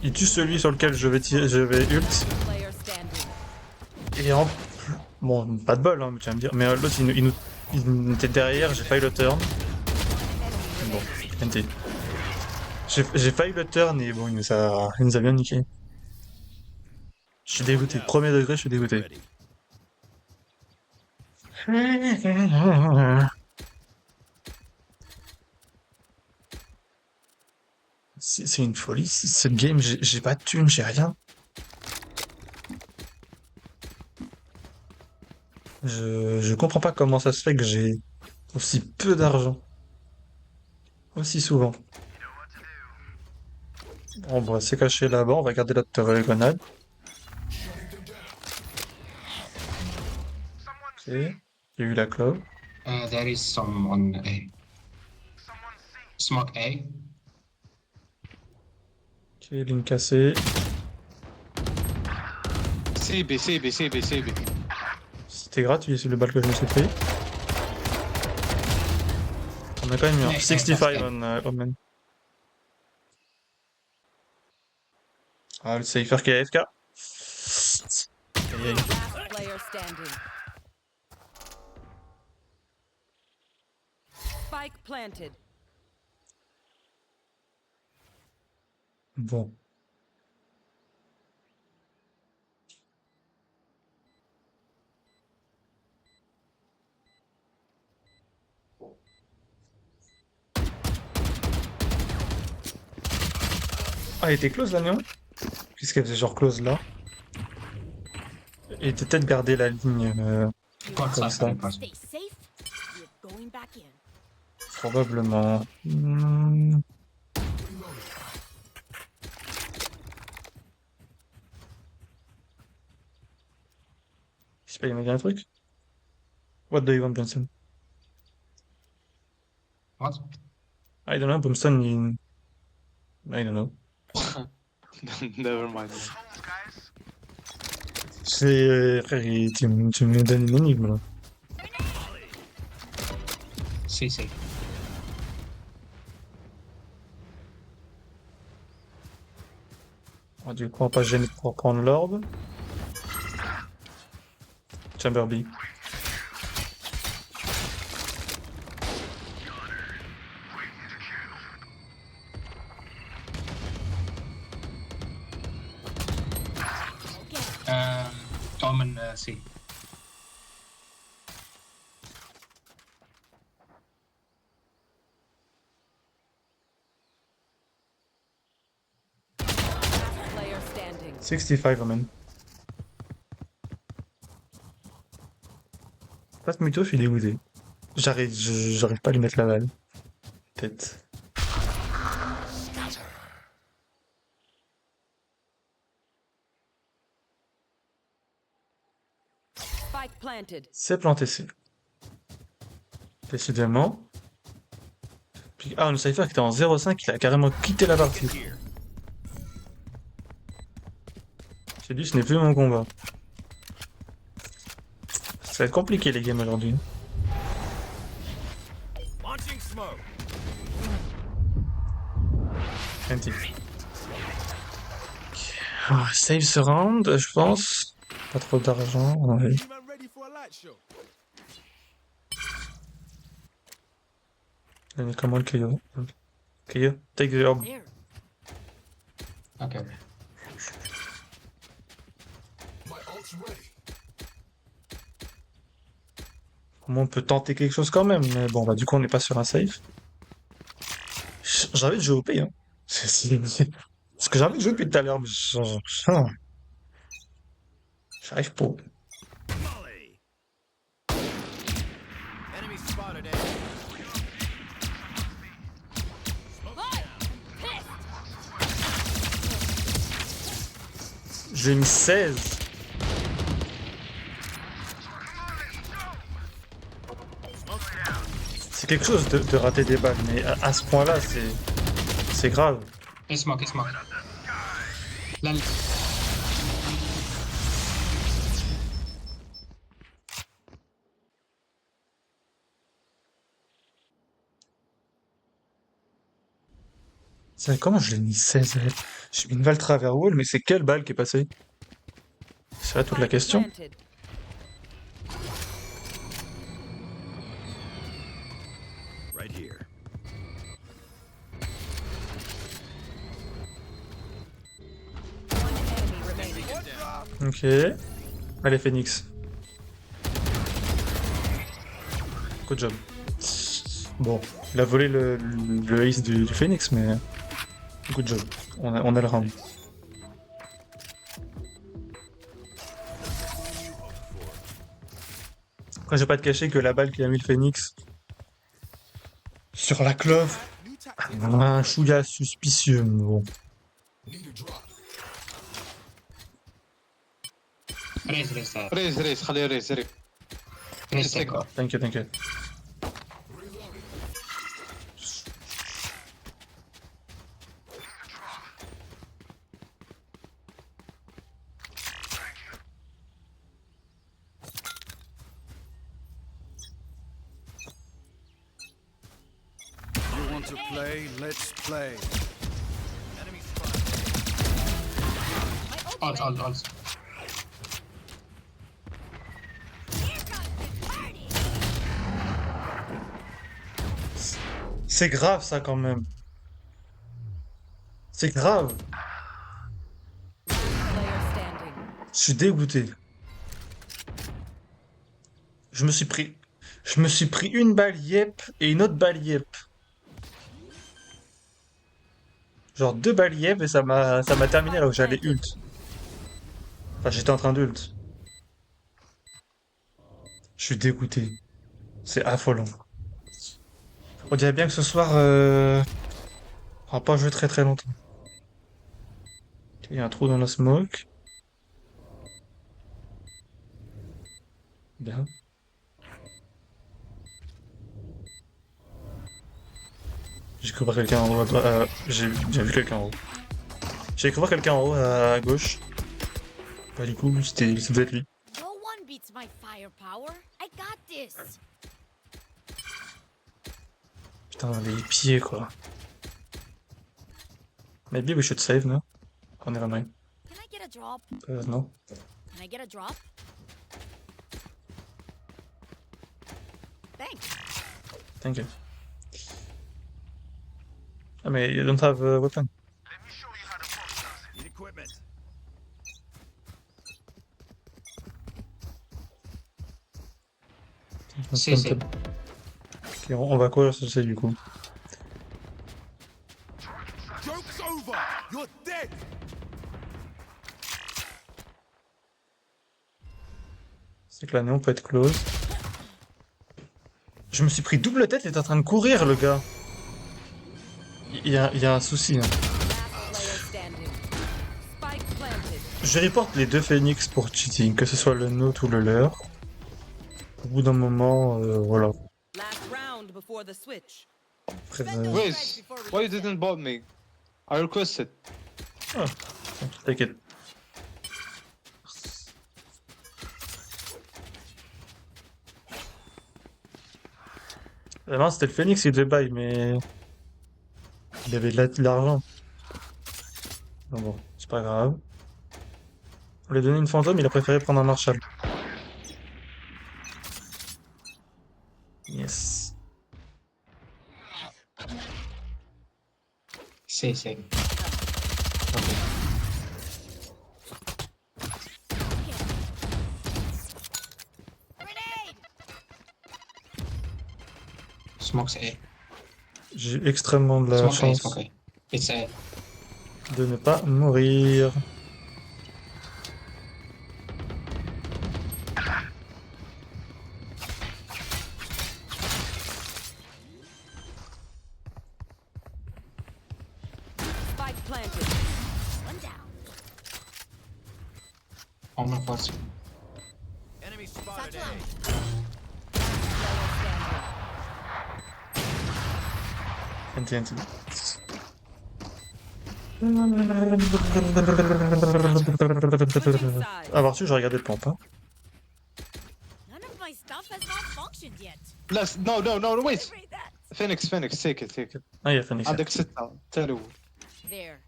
Il tue celui sur lequel je vais ult. Player standing. Et en plus. Bon, pas de bol, hein, tu vas me dire. Mais l'autre, il était derrière, j'ai failli le turn. Bon, NT. J'ai failli le turn et bon, il nous a bien niqué. Je suis dégoûté. Premier degré, je suis dégoûté. C'est une folie, cette game, j'ai pas de thune, j'ai rien. Je comprends pas comment ça se fait que j'ai aussi peu d'argent. Aussi souvent. On va se cacher là-bas, on va garder notre grenade. Ok, il y a eu la clove. There is some on A. Smoke A. Ok, ligne cassée. CB. C'était gratuit, c'est le balle que je me suis pris. On a quand même eu un 65 on Omen. Ah, le safer qui est AFK. Aïe, aïe. Last player standing. Spike planted. Bon. Ah, il était close là, non? Qu'est-ce qu'elle faisait genre close là? Et était peut-être garder la ligne comme ça. Stay safe. You're going back in. Probablement. Je sais pas, il m'a dit un truc? What do you want, Benson? What? I don't know, Brimstone, I don't know. Never mind. Frère, tu me donnes une énigme là. Si. Du coup, on va pas gêner pour prendre l'orbe. Chamber B. Common C. Player standing. 65, man. Pas de mytho, je suis dégoûté. J'arrive pas à lui mettre la balle. Tête. Spike planted. C'est planté C. Décidément. Puis, ah, le Cypher qui était en 0,5, il a carrément quitté la partie. J'ai dit, ce n'est plus mon combat. Ça va être compliqué les games aujourd'hui. Launching smoke. Anti. Ah, save ce round, je pense. Pas trop d'argent. Ouais. You man ready for a light show? Il est comment le KO? KO, take the orb. There. Okay. Comment on peut tenter quelque chose quand même? Mais bon, bah du coup on n'est pas sur un save. J'ai envie de jouer au P, hein. Parce que j'ai envie de jouer depuis tout à l'heure, mais j'arrive pas. Molly. Enemy spotted A. J'ai mis 16. C'est quelque chose de rater des balles, mais à ce point-là, c'est grave. He smoke, he smoke. Lal. Comment je l'ai mis 16? J'ai mis une balle travers wall, mais c'est quelle balle qui est passée? C'est là toute la question. Planted. Right here. One enemy remaining. Ok. Allez, Phoenix. Good job. Bon, il a volé le ace du Phoenix, mais... Good job. On a le round. Après, j'ai pas te cacher que la balle qu'il a mis le Phoenix sur la clove, New tactic. un chouïa suspicieux, mais bon. Raise, raise, ريز خليه ريز. raise, take. T'inquiète. You want to play? Let's play. Enemy spotted. Alt. C'est grave ça quand même. C'est grave. Player standing. Je suis dégoûté. Je me suis pris une balle yep et une autre balle yep. Genre 2 balles yep et ça m'a terminé alors que j'allais ult. Enfin j'étais en train d'ult. Je suis dégoûté. C'est affolant. On dirait bien que ce soir on va pas jouer très longtemps. Il y a un trou dans la smoke. Bien. J'ai cru voir quelqu'un en haut. J'ai vu quelqu'un en haut. J'ai cru voir quelqu'un en haut à gauche. Bah du coup, ça devait être lui. No one beats my firepower. I got this. Putain, les pieds quoi. Maybe we should save now. Oh, never mind. Can I get a drop? Non. Can I get a drop? Thank you. Ah, mais you don't have a weapon. Need equipment. Si, si. Ok, on va courir sur C du coup. Joke's over. You're dead. C'est que la néon peut être close. Je me suis pris double tête, il est en train de courir le gars. Il y a un souci. Hein. Last player standing. Spike planted. Je reporte les deux phoenix pour cheating, que ce soit le nôtre ou le leur. Au bout d'un moment, voilà. Last round before the switch. Après, Wiz, why you didn't bot me? I requested. t'inquiète. Vraiment, c'était le phoenix qui devait buy, mais... Il avait de l'argent. Bon, c'est pas grave. On lui a donné une fantôme, il a préféré prendre un Marshall. Yes. Si, si. Smoke's A. J'ai extrêmement de la Smoke A, chance smoke A. It's A. de ne pas mourir. Spike planted. On my force. Enemy spotted A. Player standing. NT. Avoir su, j'ai regardé le pompe. Hein. None of my stuff has malfunctioned yet. Let's, no, wait. Phoenix, take it. Ah, il y a Phoenix. عندك 6 تالو. There.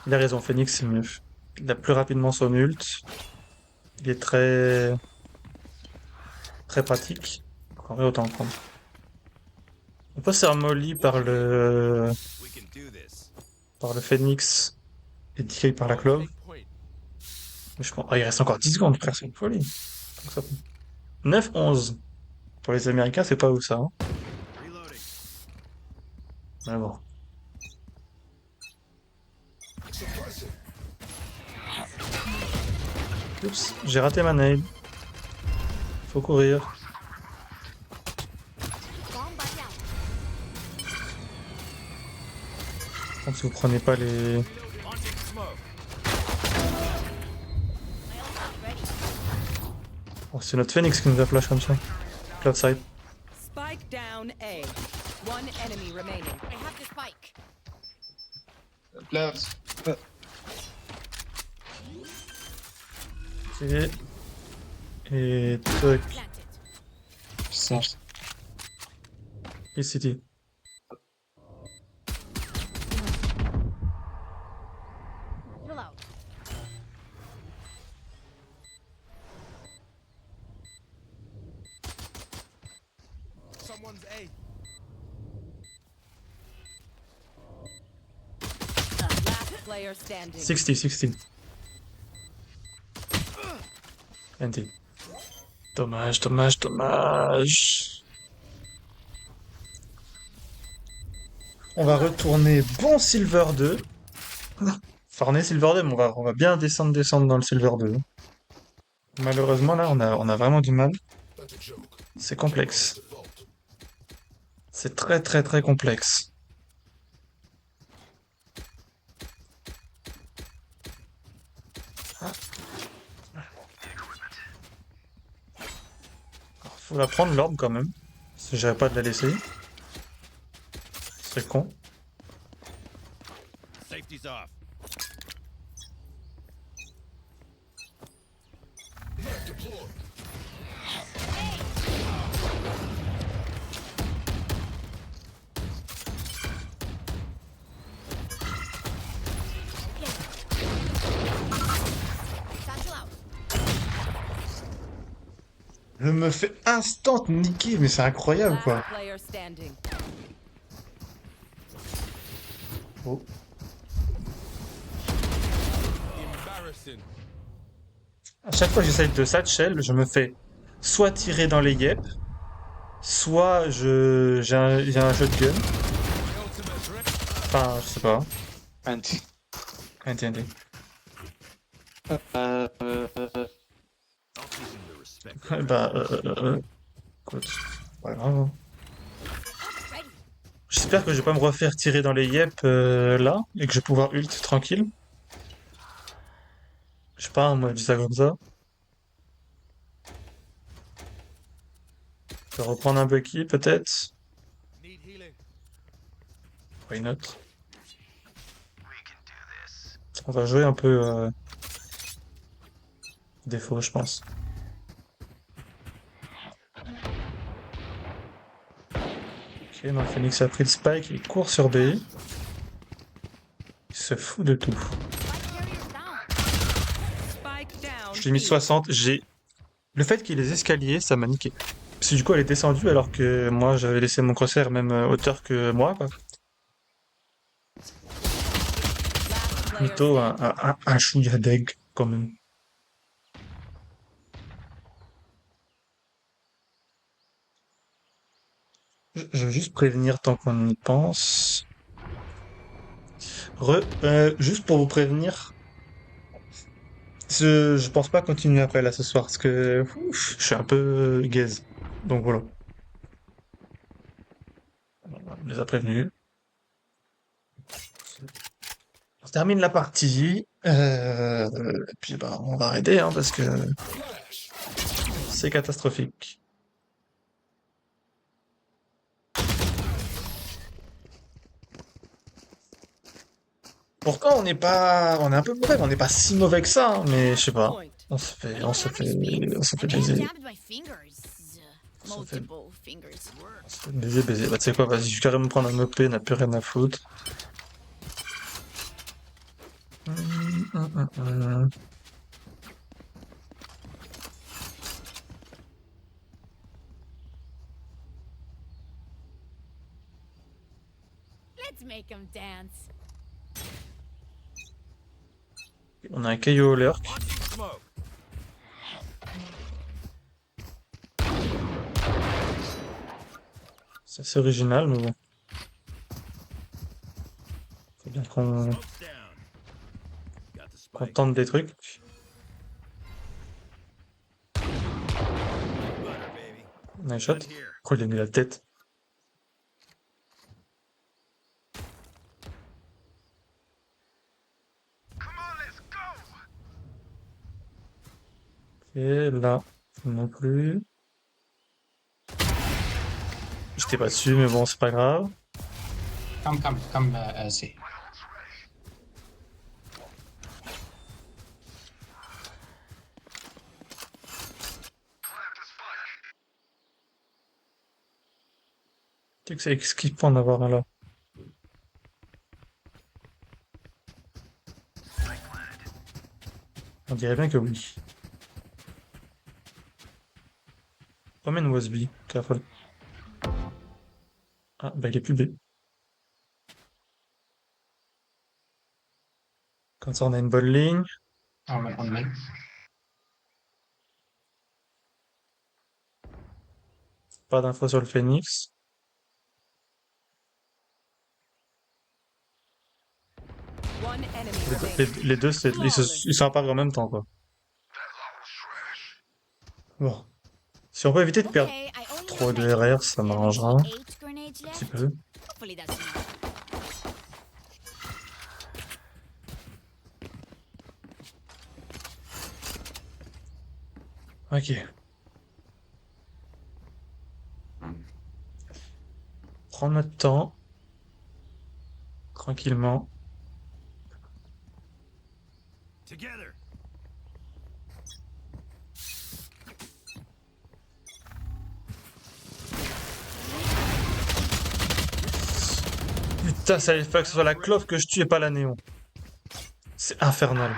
Il a raison, Phoenix c'est mieux. Il a plus rapidement son ult. Il est très... très pratique. En vrai, autant le prendre. On peut se faire molly par le... We can do this. par le Phoenix et DK par la Clove. Take point. Mais je pense... Ah, il reste encore 10 secondes, frère, c'est une folie. 9-11. Pour les Américains, c'est pas où ça. Hein. Reloading. Mais bon. Oups, j'ai raté ma nade. Faut courir. Je pense que vous prenez pas les... Launching smoke. Oh, c'est notre Phoenix qui nous a flash comme ça. Cloud side. Spike down A. One enemy remaining. I have the spike. Players. Ok. Et toc. Planted. Certes. Et City. Pull out. Someone's A. Last player standing. 60. NT. Dommage. On va retourner bon Silver 2. Enfin, on est Silver 2, mais on va bien descendre dans le Silver 2. Malheureusement, là, on a vraiment du mal. C'est complexe. C'est très complexe. Faut la prendre l'orbe quand même. Si j'avais pas de la laisser. Ce serait con. Safety's off. Satchel out. Je me fais instant niquer, mais c'est incroyable quoi. Last player standing. Oh. Embarrassing. À chaque fois que j'essaye de satchel, je me fais soit tirer dans les yep, soit j'ai un shotgun. Enfin, je sais pas. Anti. Anti. Bah, écoute, c'est pas grave. Hein. J'espère que je vais pas me refaire tirer dans les yep là, et que je vais pouvoir ult tranquille. Je sais pas, moi, je dis ça comme ça. Je vais reprendre un Bucky, peut-être. Need healing. Why not? On va jouer un peu défaut, je pense. Ok, non, Phoenix a pris le spike, il court sur B. Il se fout de tout. Spike down. Je l'ai mis 60, j'ai... Le fait qu'il y ait les escaliers, ça m'a niqué. Parce que du coup, elle est descendue alors que moi, j'avais laissé mon crosshair même hauteur que moi, quoi. Last player Plutôt un chouïa deg, quand même. Je veux juste prévenir tant qu'on y pense. Juste pour vous prévenir, je pense pas continuer après là ce soir parce que ouf, je suis un peu gaze. Donc voilà. On les a prévenus. On termine la partie. Et puis bah on va arrêter hein, parce que c'est catastrophique. Pourtant on est un peu mauvais, mais on n'est pas si mauvais que ça, hein, mais je sais pas. point. On se fait baiser. On se fait baiser. Bah tu sais quoi, vas-y, je vais carrément prendre un OP, n'a plus rien à foutre. Let's make them dance. On a un KO lurk. Smoke. C'est assez original, mais bon. Faut bien qu'on tente des trucs. On a un shot. Pourquoi il a mis la tête? Et là, non plus. J'étais pas dessus, mais bon, c'est pas grave. Come, C. Tu sais que c'est exquisant d'avoir un là. On dirait bien que oui. Combien was B? Careful. Ah, bah il est plus B. Comme ça, on a une bonne ligne. On main. Pas d'infos sur le Phoenix. One enemy remaining. Les deux, ils sont apparus en même temps, quoi. Bon. Si on peut éviter de perdre trop de RR, ça m'arrangera un petit peu. Ok. Prends notre temps. Tranquillement. Together. Putain, ça allait falloir que ce soit la clove que je tue et pas la néon. C'est infernal.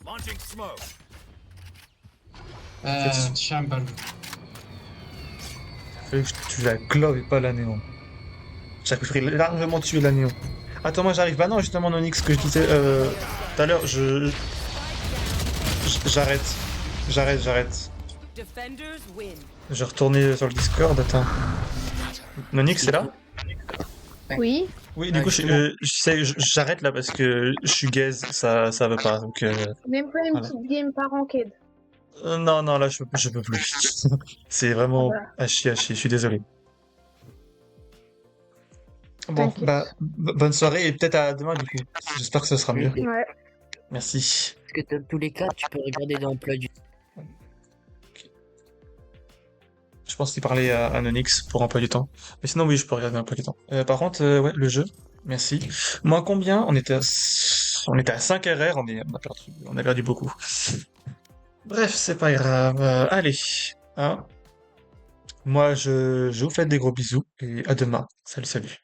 Launching smoke. Chamber. Fallait que je tue la glove et pas la néon. J'arriverai largement tuer la néon. Attends, moi j'arrive. Bah non, justement, Nonix, que je disais tout à l'heure, j'arrête. J'arrête. Defenders win. Je vais retourner sur le Discord, attends. Nonix, c'est là? Oui. Oui, du coup, j'arrête là parce que je suis gaze, ça veut pas, donc... Même pas une Voilà. petite game par enquête. non, là, je peux plus. C'est vraiment Voilà. à chier, je suis désolé. Bon, T'inquiète. bah, bonne soirée et peut-être à demain, du coup. J'espère que ce sera mieux. Ouais. Merci. Parce que dans tous les cas, tu peux regarder dans l'emploi du Je pense qu'il parlait à Nonix pour emploi du temps. Mais sinon, oui, je peux regarder l'emploi du temps. Par contre, ouais, le jeu, merci. Moi, combien? On était à 5 RR, on a perdu beaucoup. Bref, c'est pas grave. Allez, hein. Moi, je vous fais des gros bisous et à demain. Salut, salut.